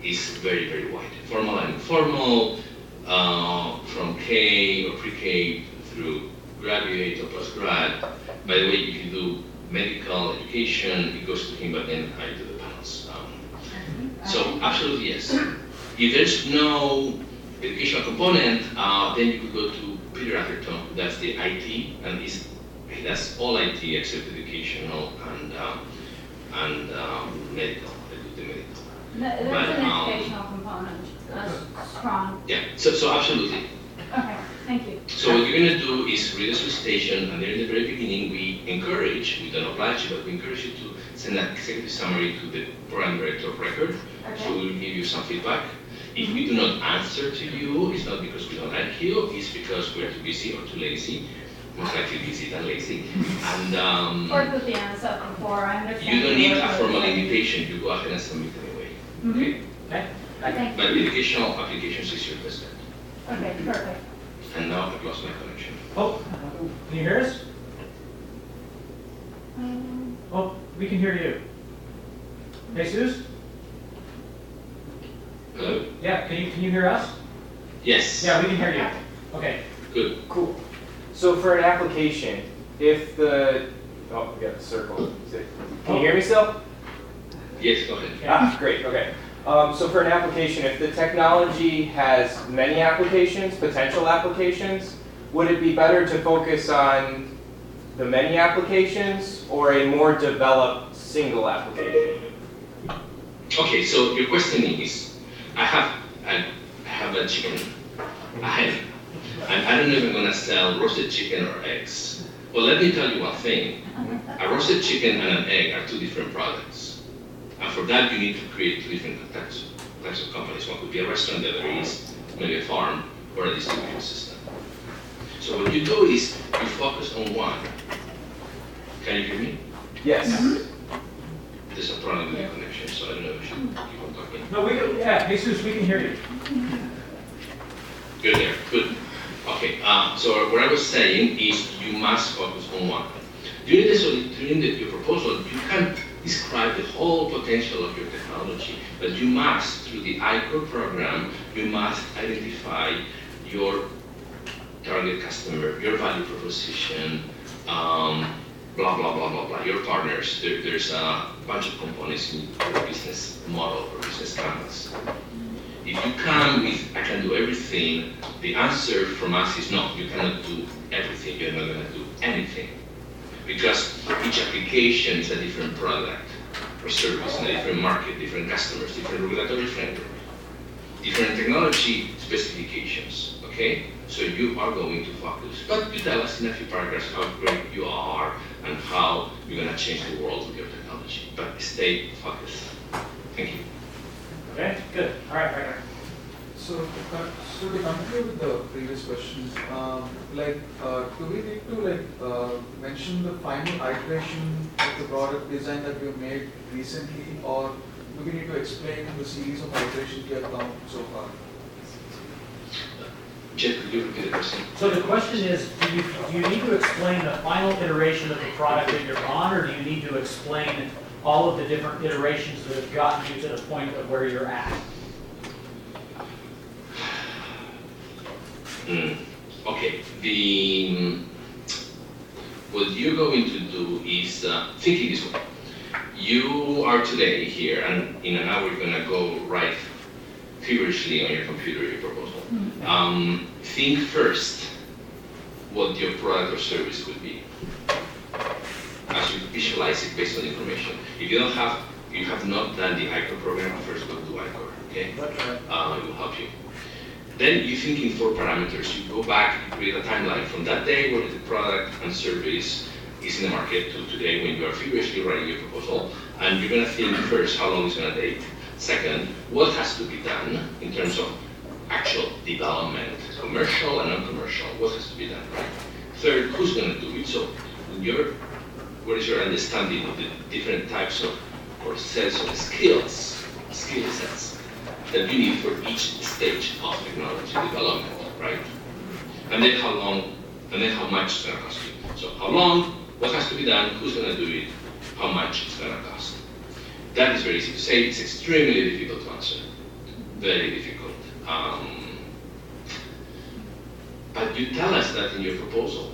is very, very wide. Formal and informal, from K or pre-K through graduate or post-grad. By the way, if you do medical education, it goes to him, but then I do the panels. So absolutely yes. If there's no educational component, then you could go to Peter Atherton, that's the IT, and that's all IT except educational and medical. I do the medical. There's an educational component, strong. Yeah, so absolutely. Okay, thank you. So what you're going to do is read the solicitation, and then in the very beginning we encourage, we don't oblige you, but we encourage you to send an executive summary to the program director of record. Okay. So we'll give you some feedback. If we do not answer to you, it's not because we don't like you, it's because we're too busy or too lazy. Most likely busy than lazy. And Worked with the NSF before, I understand. you don't need a formal invitation, you go ahead and submit anyway. Okay? Okay? Thank But you. educational applications is your best bet. Okay, perfect. And now I've lost my connection. Oh, can you hear us? Oh, we can hear you. Jesus? Hello? Yeah, can you hear us? Yes. Yeah, we can hear you. Okay, Good. Cool. So for an application, if the, oh, we got the circle. Can you hear me still? Yes, go ahead. Ah, great, okay. So for an application, if the technology has many applications, potential applications, would it be better to focus on the many applications or a more developed single application? Okay, so your question is, I have a chicken, a hen, and I don't know if I'm gonna sell roasted chicken or eggs. Well, let me tell you one thing. A roasted chicken and an egg are two different products. And for that, you need to create two different types of companies. One could be a restaurant, the other is maybe a farm or a distribution system. So what you do is you focus on one. Can you hear me? Yes. There's a problem with the connection, so I don't know if you should keep on talking. No, we can, yeah, Jesus, we can hear you. Good there, good. Okay, so what I was saying is you must focus on one. During your proposal, you can describe the whole potential of your technology, but you must, through the ICOR program, you must identify your target customer, your value proposition, blah, blah, blah, blah, blah, your partners. There's a bunch of components in your business model or business canvas. If you come with, I can do everything, the answer from us is no, you cannot do everything, you're not going to do anything. Because each application is a different product or service in a different market, different customers, different regulatory framework, different technology specifications, okay? So you are going to focus. But you tell us in a few paragraphs how great you are and how you're going to change the world with your technology. But stay focused. Thank you. Okay, good. All right, right. So to continue with the previous questions, do we need to mention the final iteration of the product design that we have made recently, or do we need to explain the series of iterations we have come so far? Jed, could you repeat the question? So the question is, do you need to explain the final iteration of the product that you're on, or do you need to explain all of the different iterations that have gotten you to the point of where you're at? Okay, what you're going to do is, think it this way. You are today here, and in an hour you're going to go write feverishly on your computer your proposal. Think first what your product or service could be, as you visualize it based on information. If you have not done the ICOR program, first go to ICOR, okay? It will help you. Then you think in 4 parameters. You go back, you create a timeline from that day where the product and service is in the market to today when you are feverishly writing your proposal. And you're going to think first how long it's going to take. Second, what has to be done in terms of actual development, commercial and non-commercial, what has to be done, right? Third, who's going to do it? So what is your understanding of the different types of or sets of skill sets that you need for each stage of technology development, right? And then how long, and then how much it's going to cost you. So how long, what has to be done, who's going to do it, how much it's going to cost. That is very easy to say. It's extremely difficult to answer. Very difficult. But you tell us that in your proposal.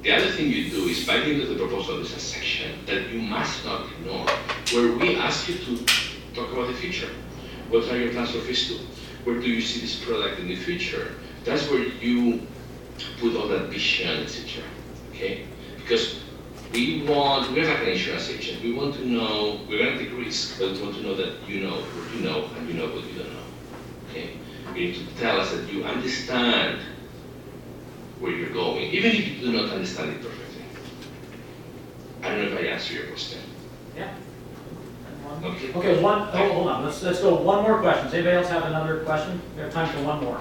The other thing you do is, by the end of the proposal, there's a section that you must not ignore, where we ask you to talk about the future. What are your plans for phase 2? Where do you see this product in the future? That's where you put all that vision, etc. Okay? Because we're like an insurance agent. We want to know, we're going to take risk, but we want to know that you know what you know and you know what you don't know. Okay? You need to tell us that you understand where you're going, even if you do not understand it perfectly. I don't know if I answered your question. Yeah. Okay. Okay, hold on. Let's go one more question. Does anybody else have another question? We have time for one more.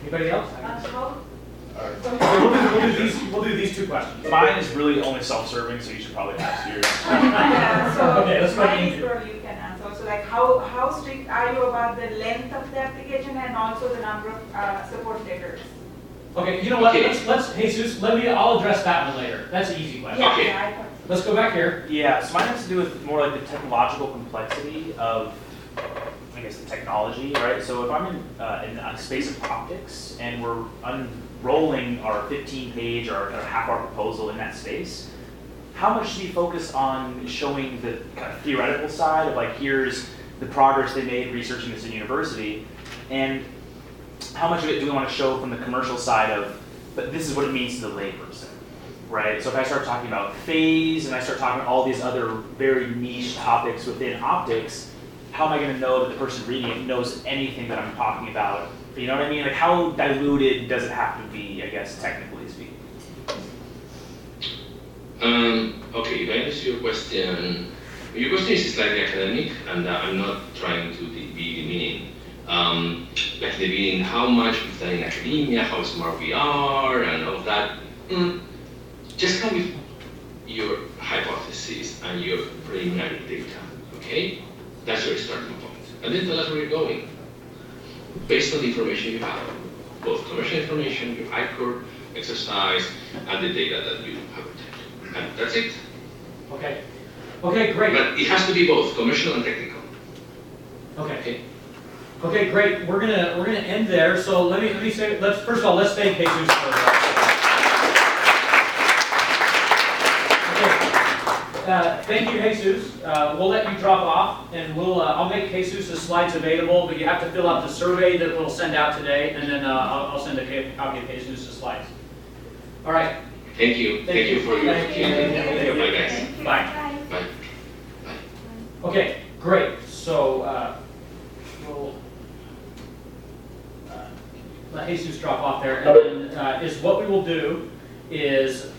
Anybody else? Okay, we'll do these 2 questions. Mine is really only self-serving, so you should probably ask yours. Yeah, so Okay, let's go mine ahead. is probably you can answer. So like how strict are you about the length of the application and also the number of support letters? Okay, you know what? Okay. Let's Jesus, I'll address that one later. That's an easy question. Okay. Yeah, I thought. Let's go back here. Yeah, so mine has to do with more like the technological complexity of, I guess, the technology, right? So if I'm in a space of optics and we're unrolling our 15-page or half our proposal in that space, how much do you focus on showing the kind of theoretical side of like, here's the progress they made researching this in university, and how much of it do we want to show from the commercial side of, but this is what it means to the layperson? right? So if I start talking about phase and I start talking about all these other very niche topics within optics, how am I going to know that the person reading it knows anything that I'm talking about? You know what I mean? Like, how diluted does it have to be, I guess, technically speaking? Okay, if I answer your question is slightly academic, and I'm not trying to be demeaning. Like the beginning, how much we've done in academia, how smart we are, and all of that. Just come with your hypothesis and your preliminary data, okay? That's your starting point. And then tell us where you're going. Based on the information you have, both commercial information, your ICOR exercise, and the data that you have obtained. And that's it. Okay. Okay, great. But it has to be both commercial and technical. Okay. Okay, great. We're gonna end there. So let me say, let's first of all, let's thank Jesus for that. Okay. Thank you, Jesus. We'll let you drop off, and I'll make Jesus' slides available, but you have to fill out the survey that we'll send out today, and then I'll send a copy of Jesus' slides. All right. Thank you. Thank you for your opportunity. Bye, guys. Bye. Bye. Okay, great. So we'll let Jesus drop off there, and then is what we will do is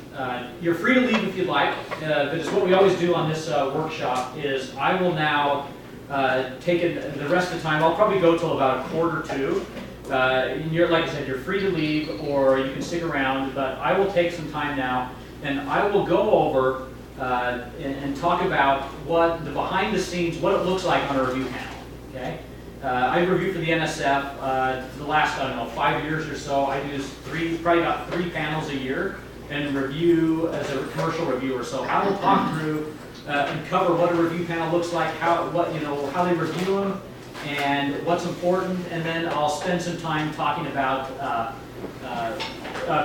you're free to leave if you'd like, but it's what we always do on this workshop is I will now take it the rest of the time. I'll probably go till about 1:45. And like I said, you're free to leave or you can stick around, but I will take some time now and I will go over and talk about what the behind the scenes, what it looks like on a review panel, okay? I review for the NSF for the last, I don't know, 5 years or so. I do probably about 3 panels a year and review as a commercial reviewer. So I will talk through and cover what a review panel looks like, how they review them, and what's important, and then I'll spend some time talking about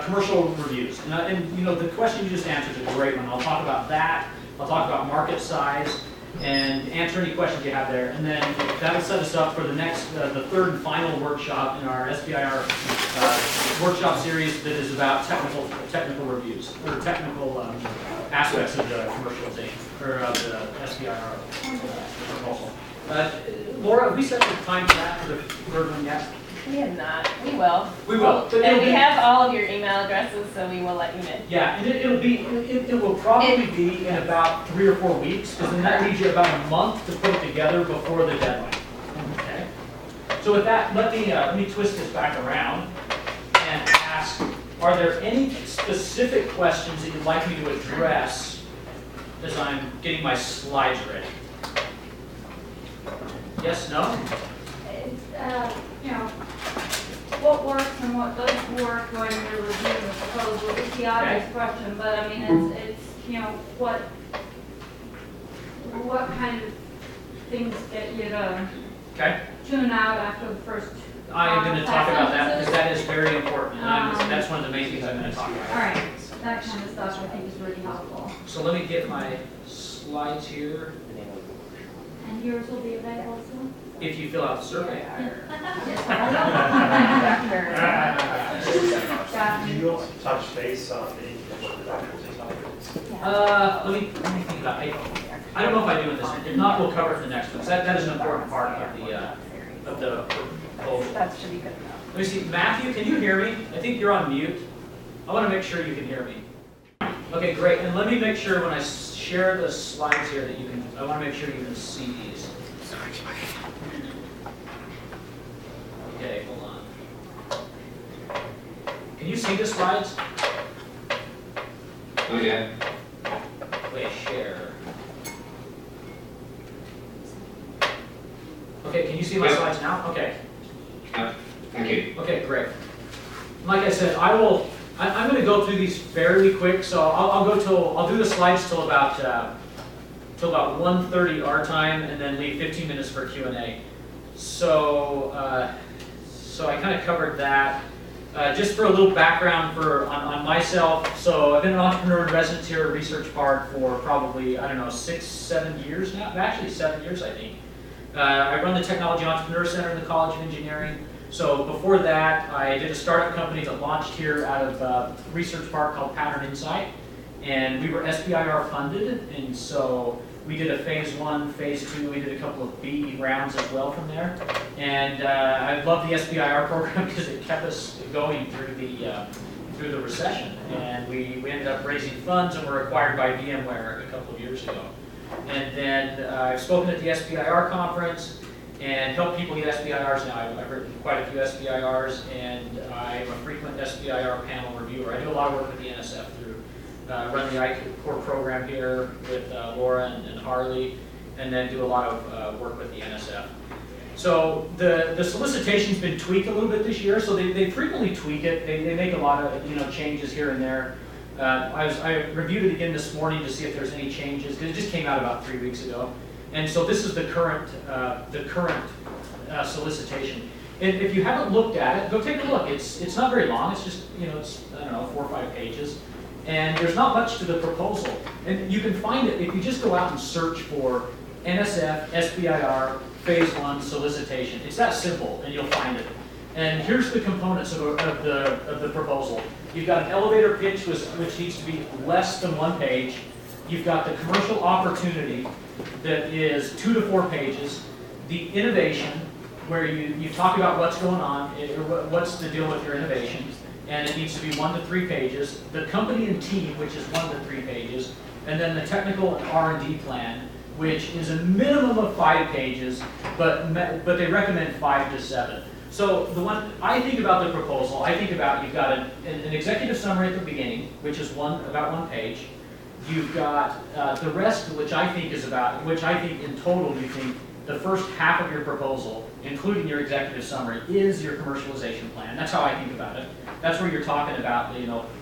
commercial reviews. And you know, the question you just answered is a great one. I'll talk about that. I'll talk about market size and answer any questions you have there. And then that'll set us up for the next, the third and final workshop in our SBIR workshop series that is about technical reviews or technical aspects of the commercialization or of the SBIR proposal. Laura, have we set the time for that for the third one yet? We have not. We will. We will. And we have all of your email addresses, so we will let you know. Yeah, and it will probably be in about 3 or 4 weeks, because then that leaves you about a month to put it together before the deadline. Okay. So with that, let me twist this back around and ask: are there any specific questions that you'd like me to address as I'm getting my slides ready? Yes, no? You know, what works and what doesn't work when you're reviewing the proposal. It's the obvious question, but I mean, it's you know, what kind of things get you to tune out after the first. I am going to talk about that because that is very important, and that's one of the main things I'm going to talk about. All right, that kind of stuff I think is really helpful. So let me get my slides here. And yours will be available soon? If you fill out the survey. You'll touch base on the let me think about it. I don't know if I do in this one. If not, we'll cover it in the next one. That is an important part of the proposal. That should be good enough. Let me see, Matthew, can you hear me? I think you're on mute. I want to make sure you can hear me. Okay, great. And let me make sure when I share the slides here that you can. I want to make sure you can see these. Okay, hold on. Can you see the slides? Oh yeah. Wait, share. Okay, can you see my slides now? Okay. Thank you. Okay, great. Like I said, I'm going to go through these fairly quick, so I'll do the slides till about 1:30 our time, and then leave 15 minutes for Q&A. So I kind of covered that. Just for a little background on myself, so I've been an entrepreneur in residence here at Research Park for probably, I don't know, 6-7 years now. Actually 7 years, I think. I run the Technology Entrepreneur Center in the College of Engineering. So before that, I did a startup company that launched here out of Research Park called Pattern Insight. And we were SBIR funded, and so we did a phase 1, phase 2, we did a couple of B rounds as well from there. And I love the SBIR program because it kept us going through the recession. And we ended up raising funds and were acquired by VMware a couple of years ago. And then I've spoken at the SBIR conference and helped people get SBIRs now. I've written quite a few SBIRs, and I'm a frequent SBIR panel reviewer. I do a lot of work with the NSF through, run the I-Core program here with Laura and Harley, and then do a lot of work with the NSF. So the solicitation's been tweaked a little bit this year, so they frequently tweak it. They make a lot of changes here and there. I reviewed it again this morning to see if there's any changes, because it just came out about 3 weeks ago. And so this is the current solicitation. And if you haven't looked at it, go take a look. It's not very long. It's just, it's, I don't know, 4 or 5 pages. And there's not much to the proposal. And you can find it if you just go out and search for NSF, SBIR, Phase 1 solicitation. It's that simple, and you'll find it. And here's the components of the proposal. You've got an elevator pitch, which needs to be less than 1 page. You've got the commercial opportunity that is 2 to 4 pages. The innovation, where you talk about what's going on, what's the deal with your innovation, and it needs to be 1 to 3 pages. The company and team, which is 1 to 3 pages, and then the technical and R&D plan, which is a minimum of 5 pages, but they recommend 5 to 7. So the one I think about the proposal, I think about you've got an executive summary at the beginning, which is about 1 page. You've got the rest, which I think in total you think the first half of your proposal, including your executive summary, is your commercialization plan. That's how I think about it. That's where you're talking about,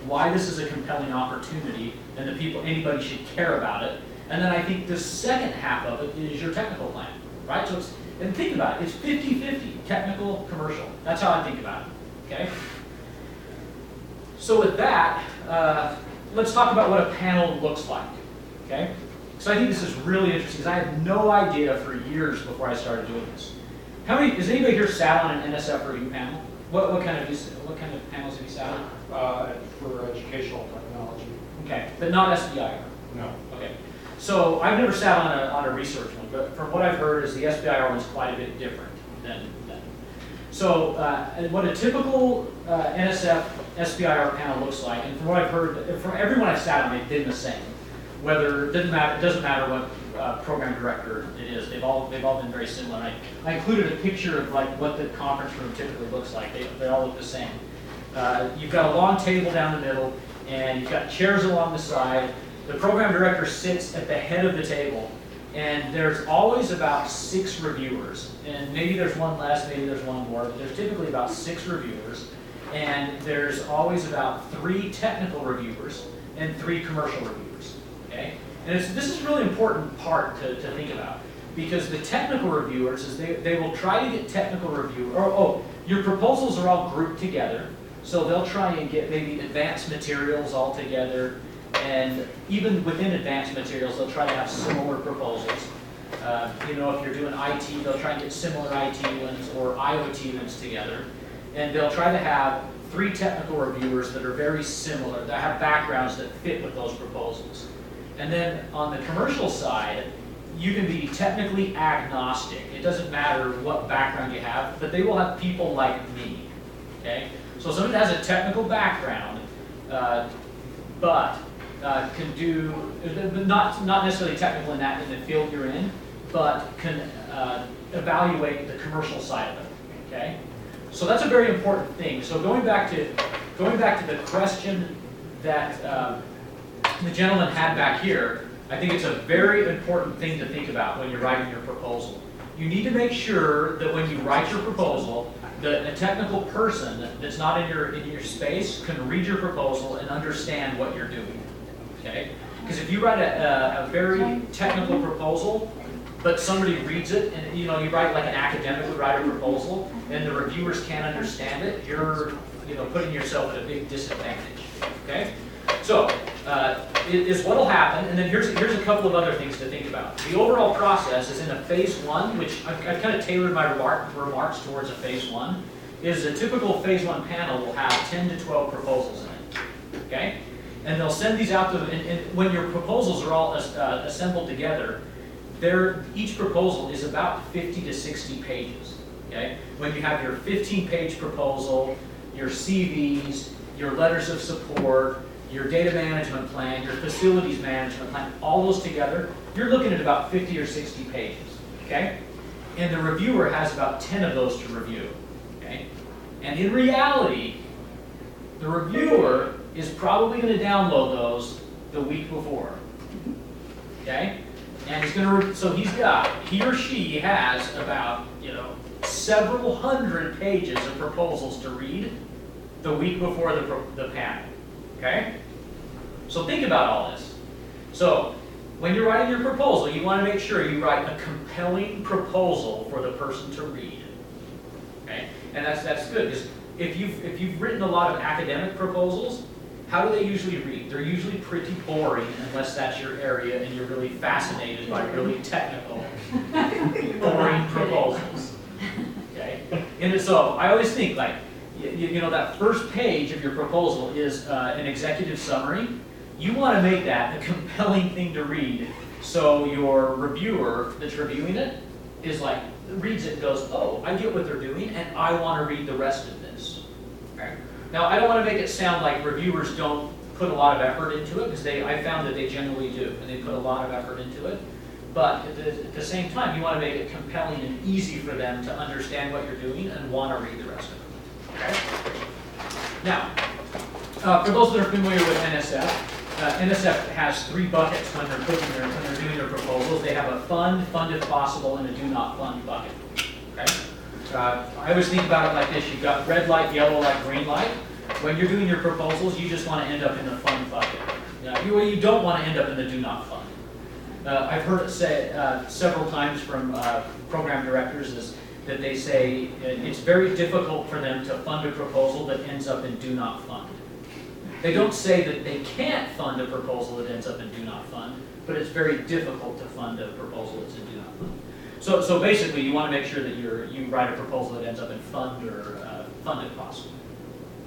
why this is a compelling opportunity and anybody should care about it. And then I think the second half of it is your technical plan, right? So and think about it, it's 50-50, technical, commercial. That's how I think about it, okay? So with that, let's talk about what a panel looks like, okay? So I think this is really interesting because I had no idea for years before I started doing this. Has anybody here sat on an NSF review panel? What kind of panels have you sat on? For educational technology. Okay, but not SBIR? No. Okay. So I've never sat on a research one, but from what I've heard is the SBIR one's quite a bit different than that. So what a typical NSF SBIR panel looks like, and from what I've heard, from everyone I've sat on, they've been the same. It doesn't matter what program director it is. They've all been very similar. And I included a picture of like what the conference room typically looks like. They all look the same. You've got a long table down the middle, and you've got chairs along the side. The program director sits at the head of the table, and there's always about 6 reviewers. And maybe there's one less, maybe there's one more, but there's typically about 6 reviewers. And there's always about 3 technical reviewers and 3 commercial reviewers. Okay? And this is a really important part to think about, because the technical reviewers is they will try to get technical review. Your proposals are all grouped together, so they'll try and get maybe advanced materials all together. And even within advanced materials, they'll try to have similar proposals. If you're doing IT, they'll try and get similar IT ones or IoT ones together. And they'll try to have 3 technical reviewers that are very similar, that have backgrounds that fit with those proposals. And then on the commercial side, you can be technically agnostic. It doesn't matter what background you have, but they will have people like me. Okay? So someone that has a technical background, but can do, not necessarily technical in the field you're in, but can evaluate the commercial side of it, okay? So that's a very important thing. So going back to the question that the gentleman had back here, I think it's a very important thing to think about when you're writing your proposal. You need to make sure that when you write your proposal, that a technical person that's not in your space can read your proposal and understand what you're doing. Okay? Because if you write a very technical proposal, but somebody reads it, and you write like an academic would write a proposal, and the reviewers can't understand it, you're putting yourself at a big disadvantage. Okay? So is what'll happen, and then here's a couple of other things to think about. The overall process is in a phase 1, which I've kind of tailored my remarks towards a phase 1. Is a typical phase 1 panel will have 10 to 12 proposals in it. Okay? And they'll send these out to them, and when your proposals are all assembled together, each proposal is about 50 to 60 pages, okay? When you have your 15-page proposal, your CVs, your letters of support, your data management plan, your facilities management plan, all those together, you're looking at about 50 or 60 pages, okay? And the reviewer has about 10 of those to review, okay? And in reality, the reviewer is probably going to download those the week before, okay? And he's going to, so he or she has about, several hundred pages of proposals to read the week before the panel, okay? So think about all this. So when you're writing your proposal, you want to make sure you write a compelling proposal for the person to read, okay? And that's good, because if you've written a lot of academic proposals, how do they usually read? They're usually pretty boring unless that's your area and you're really fascinated by really technical, boring proposals. Okay? And so I always think like, that first page of your proposal is an executive summary. You want to make that a compelling thing to read so your reviewer that's reviewing it is like, reads it and goes, oh, I get what they're doing and I want to read the rest of this. Okay? Now, I don't want to make it sound like reviewers don't put a lot of effort into it, because I found that they generally do, and they put a lot of effort into it. But at the same time, you want to make it compelling and easy for them to understand what you're doing and want to read the rest of it. Okay? Now, for those that are familiar with NSF, NSF has 3 buckets when they're doing their proposals. They have a fund if possible, and a do not fund bucket. Okay? I always think about it like this. You've got red light, yellow light, green light. When you're doing your proposals, you just want to end up in the fund bucket. You don't want to end up in the do not fund. I've heard it said several times from program directors is that they say it's very difficult for them to fund a proposal that ends up in do not fund. They don't say that they can't fund a proposal that ends up in do not fund, but it's very difficult to fund a proposal that's in do not fund. So basically, you want to make sure that you write a proposal that ends up in fund or fund if possible.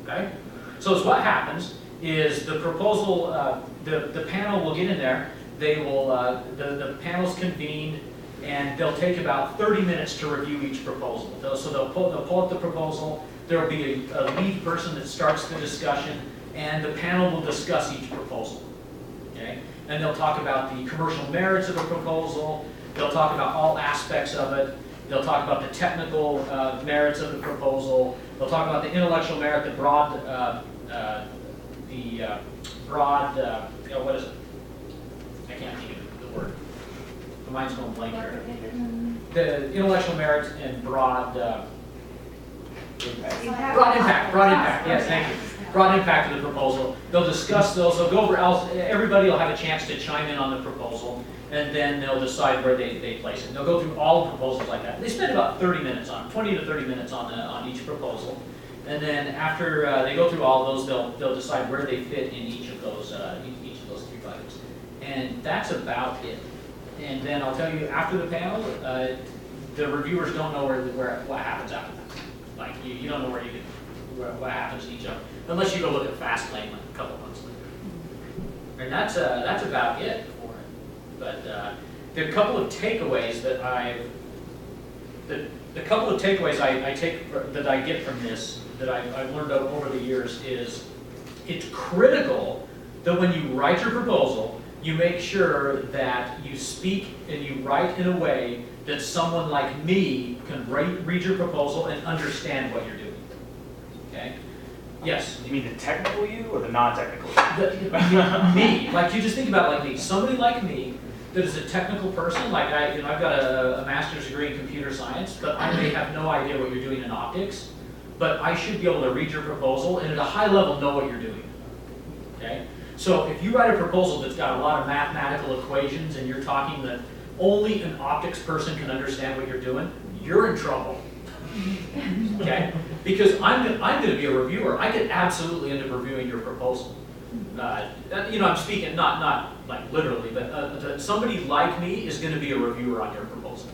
Okay? So what happens is the proposal, the panel will get in there. They will the panel's convened, and they'll take about 30 minutes to review each proposal. So they'll pull up the proposal. There will be a lead person that starts the discussion, and the panel will discuss each proposal. Okay? And they'll talk about the commercial merits of a proposal. They'll talk about all aspects of it. They'll talk about the technical merits of the proposal. They'll talk about the intellectual merit, the broad, what is it? I can't think of the word. The mind's going blank here. The intellectual merit and broad impact. Broad impact, yes, thank you. Broad impact of the proposal. They'll discuss those. They'll go over, everybody will have a chance to chime in on the proposal, and then they'll decide where they place it. They'll go through all the proposals like that. They spend about 30 minutes on 20 to 30 minutes on each proposal. And then after they go through all of those, they'll decide where they fit in each of those 3 buckets. And that's about it. And then I'll tell you, after the panel, the reviewers don't know what happens after that. Like, you don't know what happens to each of them, unless you go look at Fastlane like a couple months later. And that's about it for it. But there are a couple of takeaways that I get from this, that I've learned over the years, is it's critical that when you write your proposal, you make sure that you speak and you write in a way that someone like me can read your proposal and understand what you're doing. Okay? Yes? You mean the technical you or the non-technical you? Me. Like, you just think about it like me. Somebody like me that is a technical person, like I've got a master's degree in computer science, but I may have no idea what you're doing in optics, but I should be able to read your proposal and at a high level know what you're doing. Okay? So if you write a proposal that's got a lot of mathematical equations and you're talking that only an optics person can understand what you're doing, you're in trouble. Okay? Because I'm going to be a reviewer. I could absolutely end up reviewing your proposal. I'm speaking not like literally, but somebody like me is going to be a reviewer on your proposal.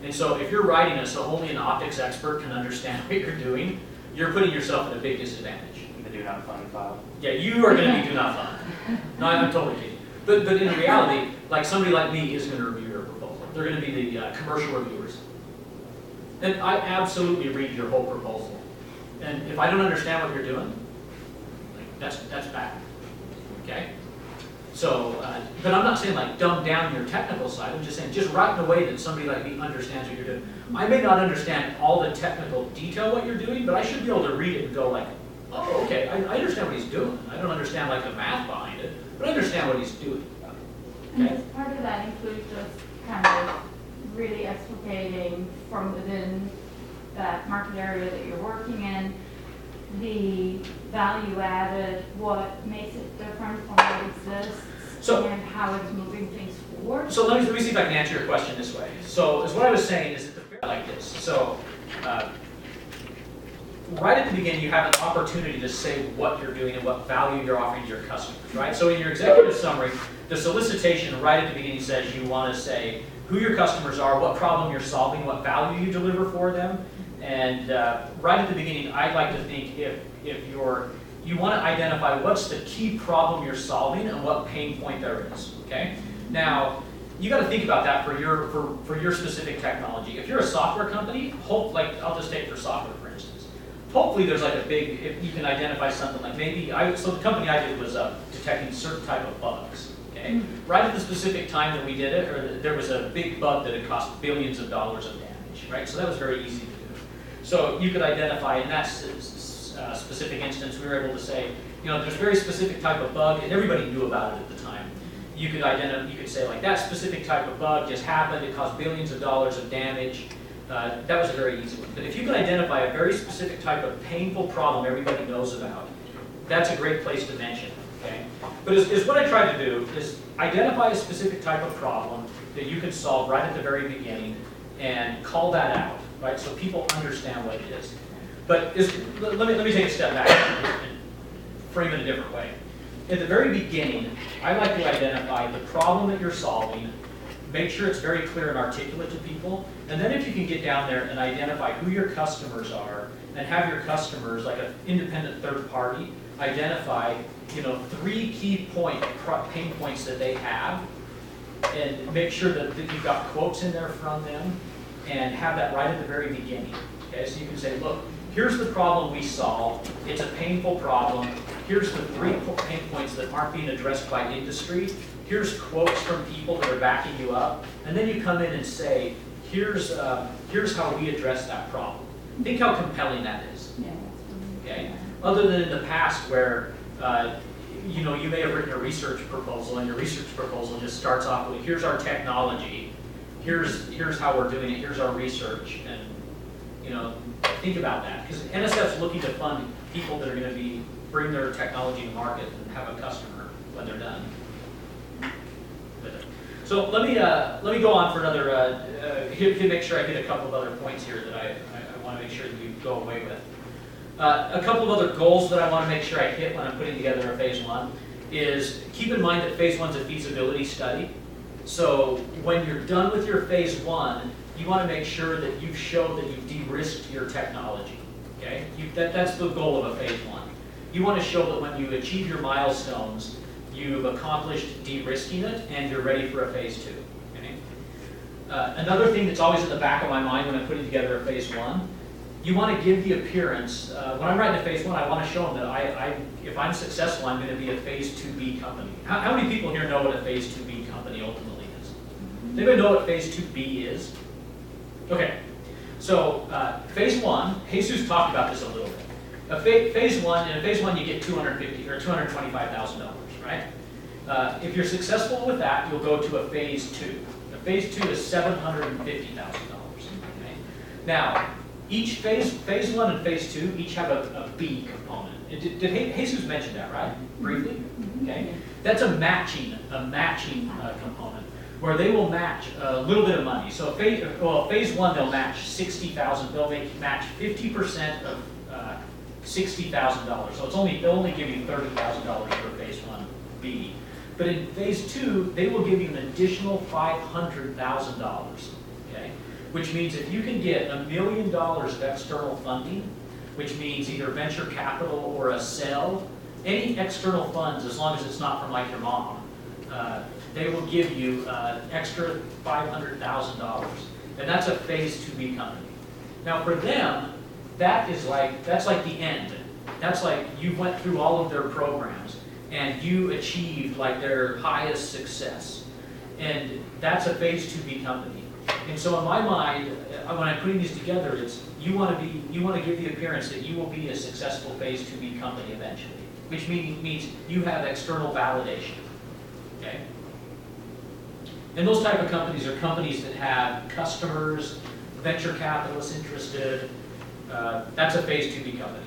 And so if you're writing it so only an optics expert can understand what you're doing, you're putting yourself at a big disadvantage. The do not fund file. Yeah, you are going to be do not fund. No, I'm totally kidding. But in reality, like somebody like me is going to review your proposal. They're going to be the commercial reviewers. And I absolutely read your whole proposal. And if I don't understand what you're doing, like, that's bad. Okay? So, but I'm not saying like dumb down your technical side. I'm just saying just write in a way that somebody like me understands what you're doing. I may not understand all the technical detail what you're doing, but I should be able to read it and go like, oh, okay, I understand what he's doing. I don't understand like the math behind it, but I understand what he's doing. And Okay? as part of that includes just kind of really explicating from within that market area that you're working in, the value added, what makes it different from what exists, So- and how it's moving things forward. So let me see if I can answer your question this way. So as what I was saying is that the fair like this. So right at the beginning, you have an opportunity to say what you're doing and what value you're offering to your customers, right? So in your executive summary, the solicitation right at the beginning says you want to say who your customers are, what problem you're solving, what value you deliver for them. And right at the beginning, I'd like to think if you want to identify what's the key problem you're solving and what pain point there is, okay? Now, you got to think about that for your specific technology. If you're a software company, like I'll just take for software for instance. Hopefully there's like a big, if you can identify something like maybe, so the company I did was detecting certain type of bugs, okay? Right at the specific time that we did it, or there was a big bug that had cost billions of dollars of damage, right? So that was very easy to do. So you could identify in that specific instance, we were able to say, you know, there's a very specific type of bug, and everybody knew about it at the time. You could say like that specific type of bug just happened, it caused billions of dollars of damage. That was a very easy one. But if you can identify a very specific type of painful problem everybody knows about, that's a great place to mention, okay? But is what I try to do is identify a specific type of problem that you can solve right at the very beginning and call that out, right? So people understand what it is. But let me take a step back and frame it a different way. At the very beginning, I like to identify the problem that you're solving, make sure it's very clear and articulate to people, and then if you can get down there and identify who your customers are, and have your customers, like an independent third party, identify, you know, 3 key pain points that they have, and make sure that you've got quotes in there from them, and have that right at the very beginning. Okay, so you can say, look, here's the problem we solve. It's a painful problem. Here's the 3 pain points that aren't being addressed by industry. Here's quotes from people that are backing you up. And then you come in and say, here's how we address that problem. Think how compelling that is. Okay? Other than in the past where you know, you may have written a research proposal, and your research proposal just starts off with, here's our technology, here's how we're doing it, here's our research, and you know, think about that, because NSF's looking to fund people that are going to bring their technology to market and have a customer when they're done with it. So let me go on for another. Make sure I hit a couple of other points here that I want to make sure that you go away with. A couple of other goals that I want to make sure I hit when I'm putting together a phase 1 is keep in mind that phase 1 is a feasibility study. So when you're done with your phase 1, you want to make sure that you've shown that you've de-risked your technology. Okay, that's the goal of a phase 1. You want to show that when you achieve your milestones, you've accomplished de-risking it and you're ready for a phase 2. Okay? Another thing that's always in the back of my mind when I'm putting together a phase 1, you want to give the appearance, when I'm writing a phase 1, I want to show them that if I'm successful, I'm going to be a phase 2B company. How many people here know what a phase 2B company ultimately is? Does anybody know what phase 2B is? Okay, so phase 1, Jesus talked about this a little bit. In a phase 1 you get $250,000 or $225,000, right? If you're successful with that, you'll go to a phase 2. A phase 2 is $750,000. Okay? Now, each phase 1 and phase 2 each have a B component. Did Jesus mention that, right? Briefly? Okay. That's a matching component where they will match a little bit of money. So phase 1 they'll match $60,000. They'll match 50% of $60,000. So they'll only give you $30,000 for phase 1B. But in phase 2 they will give you an additional $500,000. Okay. Which means if you can get $1 million of external funding, which means either venture capital or a sale, any external funds, as long as it's not from like your mom, they will give you extra $500,000. And that's a phase 2B company. Now for them, that's like the end. That's like you went through all of their programs and you achieved like their highest success. And that's a phase 2B company. And so in my mind, when I'm putting these together, it's you want to give the appearance that you will be a successful phase 2B company eventually, which means you have external validation. Okay? And those type of companies are companies that have customers, venture capitalists interested. That's a phase 2B company.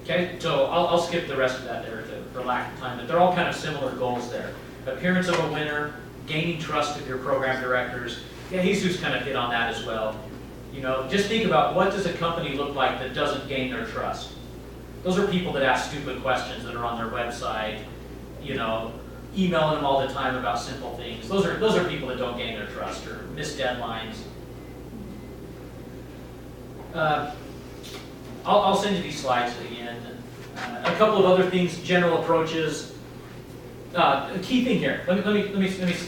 Okay, so I'll skip the rest of that there for lack of time, but they're all kind of similar goals there. Appearance of a winner, gaining trust of your program directors. Yeah, Jesus kind of hit on that as well. You know, just think about what does a company look like that doesn't gain their trust? Those are people that ask stupid questions that are on their website, you know, emailing them all the time about simple things. Those are people that don't gain their trust or miss deadlines. I'll send you these slides again. A couple of other things, general approaches. A key thing here. Let me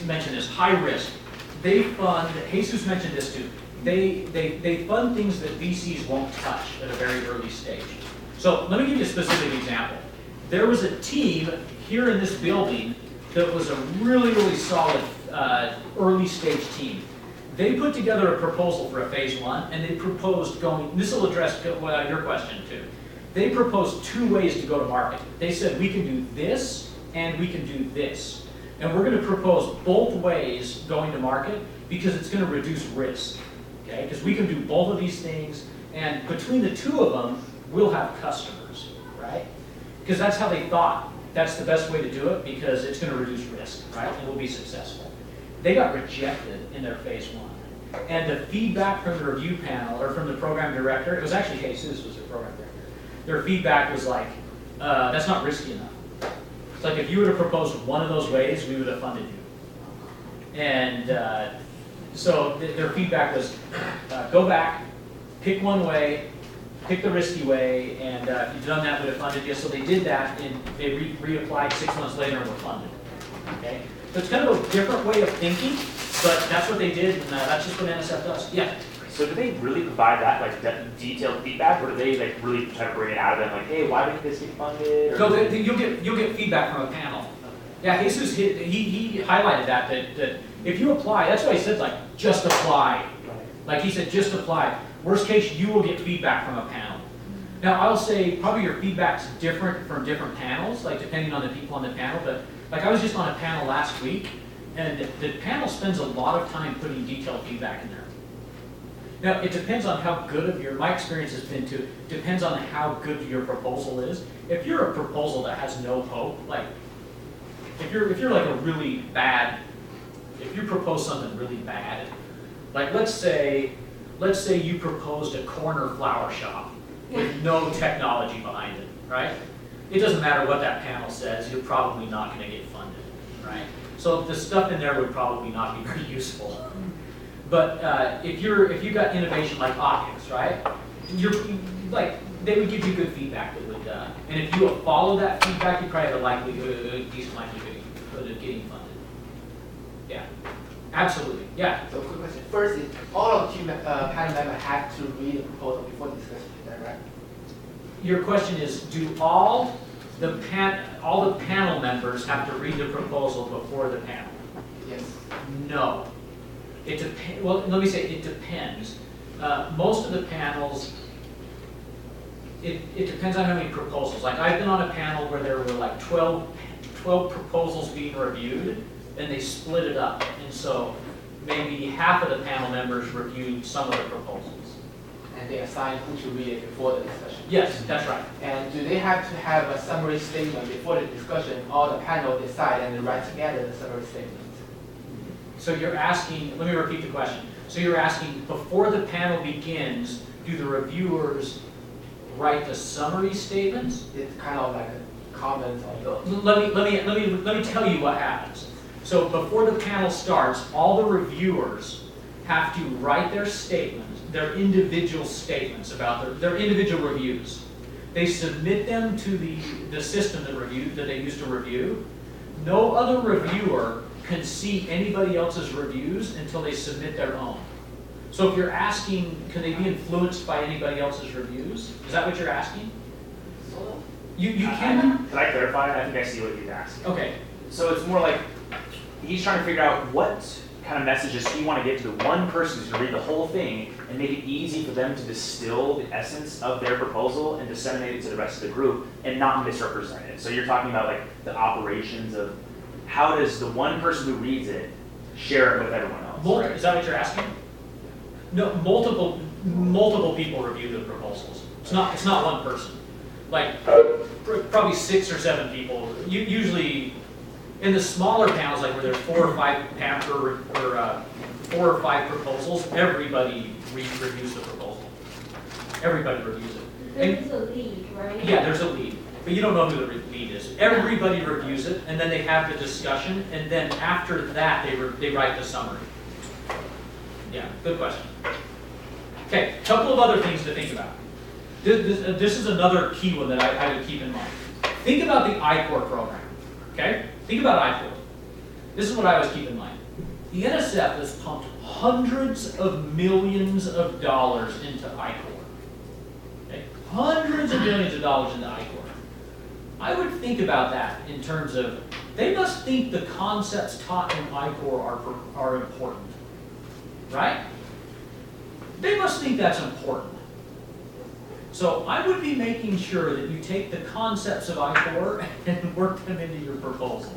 mention this. High risk. They fund. Jesus mentioned this too. They fund things that VCs won't touch at a very early stage. So let me give you a specific example. There was a team here in this building that was a really solid early stage team. They put together a proposal for a phase 1, and they proposed going, this will address your question too. They proposed 2 ways to go to market. They said we can do this and we can do this. And we're going to propose both ways going to market because it's going to reduce risk. Okay? Because we can do both of these things, and between the 2 of them, we'll have customers, right? Because that's how they thought. That's the best way to do it because it's going to reduce risk, right? And we'll be successful. They got rejected in their phase 1. And the feedback from the review panel, or from the program director, it was actually Jesus was the program director. Their feedback was like, that's not risky enough. It's like if you would have proposed one of those ways, we would have funded you. And so their feedback was, go back, pick one way, pick the risky way, and if you'd done that, we'd have funded you. So they did that, and they reapplied 6 months later and were funded. Okay? So it's kind of a different way of thinking, but that's what they did, and that's just what NSF does. Yeah. So do they really provide that like detailed feedback, or do they like really try to bring it out of them, like, hey, why didn't this get funded? Or No, you'll get feedback from a panel. Yeah, Jesus he highlighted that if you apply, that's why he said like just apply. Right. Like he said, just apply. Worst case, you will get feedback from a panel. Now I'll say probably your feedback's different from different panels, like depending on the people on the panel. But like I was just on a panel last week, and the panel spends a lot of time putting detailed feedback in there. Now, it depends on how good of my experience has been too, depends on how good your proposal is. If you're a proposal that has no hope, like, if you're like a really bad, if you propose something really bad, like let's say you proposed a corner flower shop with no technology behind it, right? It doesn't matter what that panel says, you're probably not going to get funded, right? So the stuff in there would probably not be very useful. But if you got innovation like optics, right? They would give you good feedback that would, and if you follow that feedback, you probably have a decent likelihood of getting funded. Yeah, absolutely. Yeah. So quick question. First is all of the team panel members have to read the proposal before discussion. Is that right? Your question is, do all the panel members have to read the proposal before the panel? Yes. No. It depends. Well, let me say it depends. Most of the panels, it depends on how many proposals. Like I've been on a panel where there were like 12 proposals being reviewed, and they split it up. And so maybe half of the panel members reviewed some of the proposals. And they assign who to read it before the discussion. Yes, that's right. And do they have to have a summary statement before the discussion? All the panel decide and they write together the summary statement. So you're asking, let me repeat the question. So you're asking, before the panel begins, do the reviewers write the summary statements? It's kind of like a comment on Let me tell you what happens. So before the panel starts, all the reviewers have to write their statements, their individual statements about their individual reviews. they submit them to the system that they use to review. No other reviewer can see anybody else's reviews until they submit their own. So if you're asking, can they be influenced by anybody else's reviews? Is that what you're asking? You can. Can I clarify? I think I see what he's asking. Okay. So it's more like he's trying to figure out what kind of messages you want to get to the one person who's going to read the whole thing and make it easy for them to distill the essence of their proposal and disseminate it to the rest of the group and not misrepresent it. So you're talking about like the operations of how does the one person who reads it share it with everyone else? Right? Is that what you're asking? No, multiple people review the proposals. It's not one person. Like probably 6 or 7 people. Usually in the smaller panels, like where there's 4 or 5 panels or 4 or 5 proposals, everybody reviews the proposal. Everybody reviews it. There's a lead, right? Yeah, there's a lead, but you don't know who the lead is. Everybody reviews it, and then they have the discussion, and then after that, they write the summary. Yeah, good question. Okay, a couple of other things to think about. This is another key one that I would keep in mind. Think about the I-Core program, okay? Think about I-Core. This is what I always keep in mind. The NSF has pumped hundreds of millions of dollars into I-Core. Okay? Hundreds of millions of dollars into I-Core. I would think about that in terms of, they must think the concepts taught in I-Core are important, right? They must think that's important. So I would be making sure that you take the concepts of I-Core and work them into your proposal.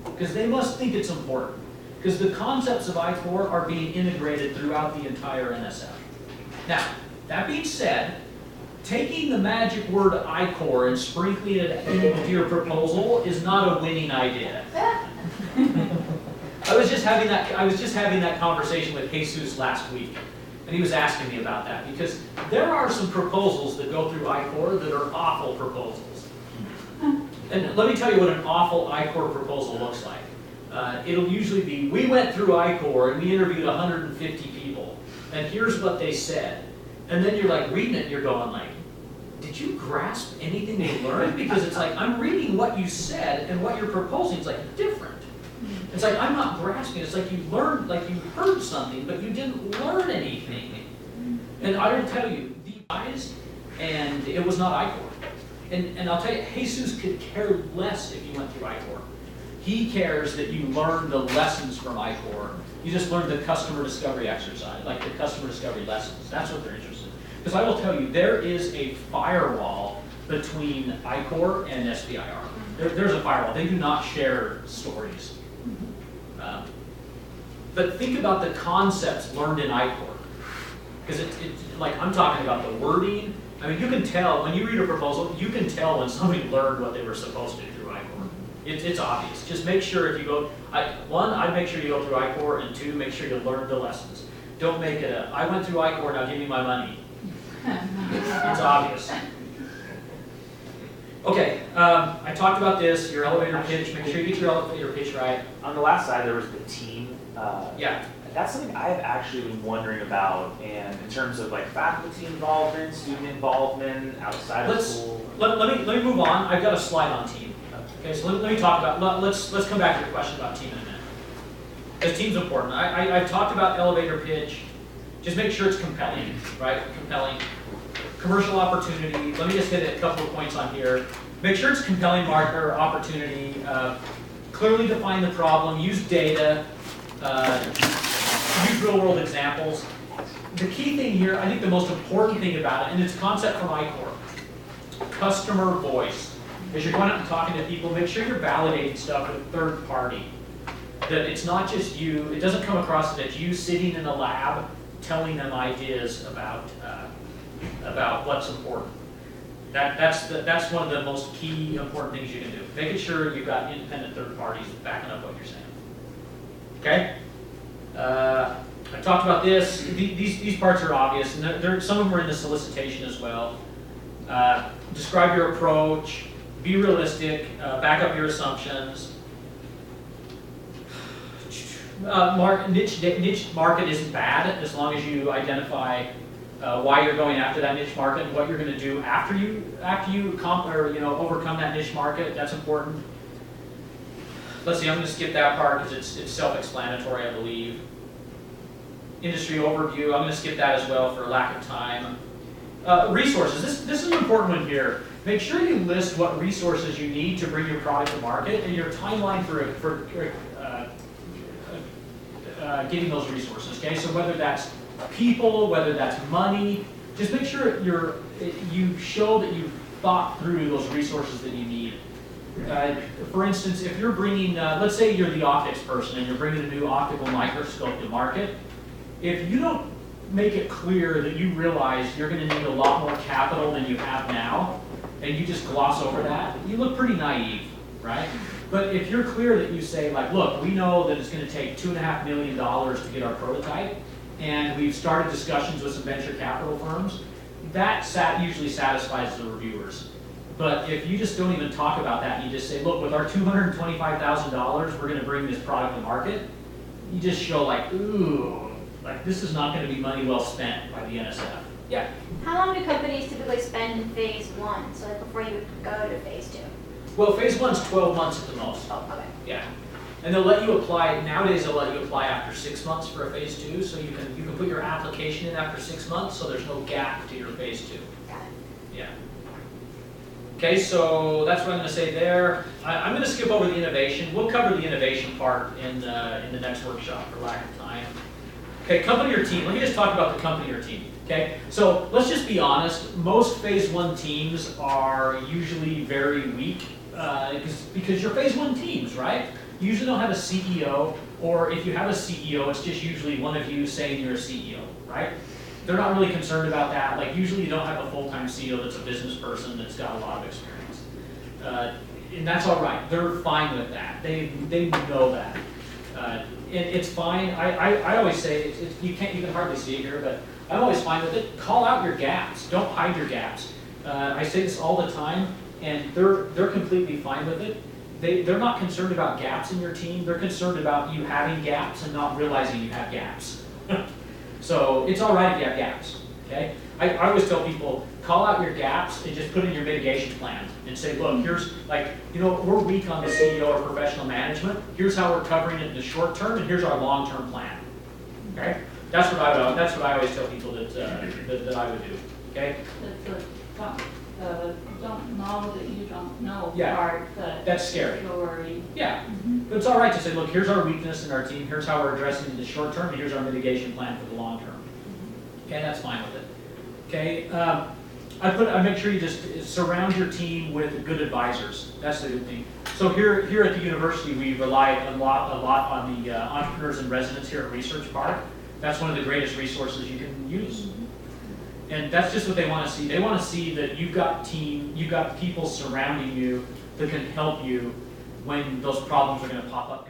Because they must think it's important. Because the concepts of I-Core are being integrated throughout the entire NSF. Now, that being said, taking the magic word I-Core and sprinkling it into your proposal is not a winning idea. I was just having that conversation with Jesus last week. And he was asking me about that because there are some proposals that go through I-Core that are awful proposals. And let me tell you what an awful I-Core proposal looks like. It'll usually be, we went through I-Core and we interviewed 150 people, and here's what they said. And then you're like reading it and you're going like, did you grasp anything you learned? Because it's like, I'm reading what you said and what you're proposing is like different. It's like, I'm not grasping. It's like you learned, like you heard something, but you didn't learn anything. And I will tell you, the guys, and it was not I-Core. And I'll tell you, Jesus could care less if you went through I-Core. He cares that you learn the lessons from I-Core. You just learn the customer discovery exercise, like the customer discovery lessons. That's what they're interested in. Because I will tell you, there is a firewall between I-Core and SBIR. There's a firewall. They do not share stories. But think about the concepts learned in I-Core. Because it's like I'm talking about the wording. I mean, you can tell, when you read a proposal, you can tell when somebody learned what they were supposed to through I-Core. It's obvious. Just make sure if you go, one, I'd make sure you go through I-Core, and 2, make sure you learn the lessons. Don't make it I went through I-Core, now give me my money. It's obvious. Okay, I talked about this, your elevator pitch. Make sure you get your elevator pitch right. On the last slide, there was the team. Yeah. That's something I've actually been wondering about, and in terms of like faculty involvement, student involvement, outside of school. Let me move on. I've got a slide on team. Okay, so let me talk about, let's come back to your question about team in a minute. Because team's important. I've talked about elevator pitch. Just make sure it's compelling, right? Compelling. Commercial opportunity. Let me just hit a couple of points on here. Make sure it's compelling market opportunity. Clearly define the problem. Use data. Use real world examples. The key thing here, I think the most important thing about it, and it's a concept from I-Core, customer voice. As you're going out and talking to people, make sure you're validating stuff with third party. That it's not just you, it doesn't come across that you sitting in a lab telling them ideas about what's important. That's one of the most key important things you can do. Making sure you've got independent third parties backing up what you're saying. Okay? I talked about this. These parts are obvious, and some of them are in the solicitation as well. Describe your approach. Be realistic. Back up your assumptions. Niche market isn't bad as long as you identify why you're going after that niche market, and what you're going to do after you overcome that niche market. That's important. Let's see, I'm going to skip that part because it's self-explanatory, I believe. Industry overview, I'm going to skip that as well for lack of time. Resources, this is an important one here. Make sure you list what resources you need to bring your product to market and your timeline for getting those resources, okay? So whether that's people, whether that's money, just make sure you show that you've thought through those resources that you need. For instance, if you're bringing, let's say you're the optics person and you're bringing a new optical microscope to market, if you don't make it clear that you realize you're going to need a lot more capital than you have now, and you just gloss over that, you look pretty naive, right? But if you're clear that you say, like, look, we know that it's going to take $2.5 million to get our prototype, and we've started discussions with some venture capital firms, that usually satisfies the reviewers. But if you just don't even talk about that, and you just say, look, with our $225,000, we're going to bring this product to market, you just show like, ooh, like this is not going to be money well spent by the NSF. Yeah? How long do companies typically spend in phase one, so like before you would go to phase two? Well, phase one's 12 months at the most. Oh, okay. Yeah. And they'll let you apply, nowadays they'll let you apply after 6 months for a phase two, so you can put your application in after 6 months, so there's no gap to your phase two. Got it. Yeah. Okay, so that's what I'm going to say there. I'm going to skip over the innovation. We'll cover the innovation part in the next workshop for lack of time. Okay, company or team. Let me just talk about the company or team. Okay, so let's just be honest. Most phase one teams are usually very weak because you're phase one teams, right? You usually don't have a CEO, or if you have a CEO, it's just usually one of you saying you're a CEO, right? They're not really concerned about that. Like usually you don't have a full-time CEO that's a business person that's got a lot of experience. And that's all right. They're fine with that. They know that. It's fine. I always say, you can hardly see it here, but I'm always fine with it. Call out your gaps. Don't hide your gaps. I say this all the time, and they're completely fine with it. They're not concerned about gaps in your team. They're concerned about you having gaps and not realizing you have gaps. So it's all right if you have gaps, okay? I always tell people, call out your gaps and just put in your mitigation plan and say, look, here's like, we're weak on the CEO or professional management. Here's how we're covering it in the short term, and here's our long-term plan, okay? That's what I always tell people that I would do, okay? Don't know that you don't know Yeah, part that's scary. Story. Yeah, but it's all right to say, look, here's our weakness in our team, here's how we're addressing it in the short term, and here's our mitigation plan for the long term. Okay, that's fine with it. Okay, I make sure you just surround your team with good advisors. That's the good thing. So here at the university, we rely a lot on the entrepreneurs in residence here at Research Park. That's one of the greatest resources you can use. And that's just what they want to see. They want to see that you've got people surrounding you that can help you when those problems are going to pop up.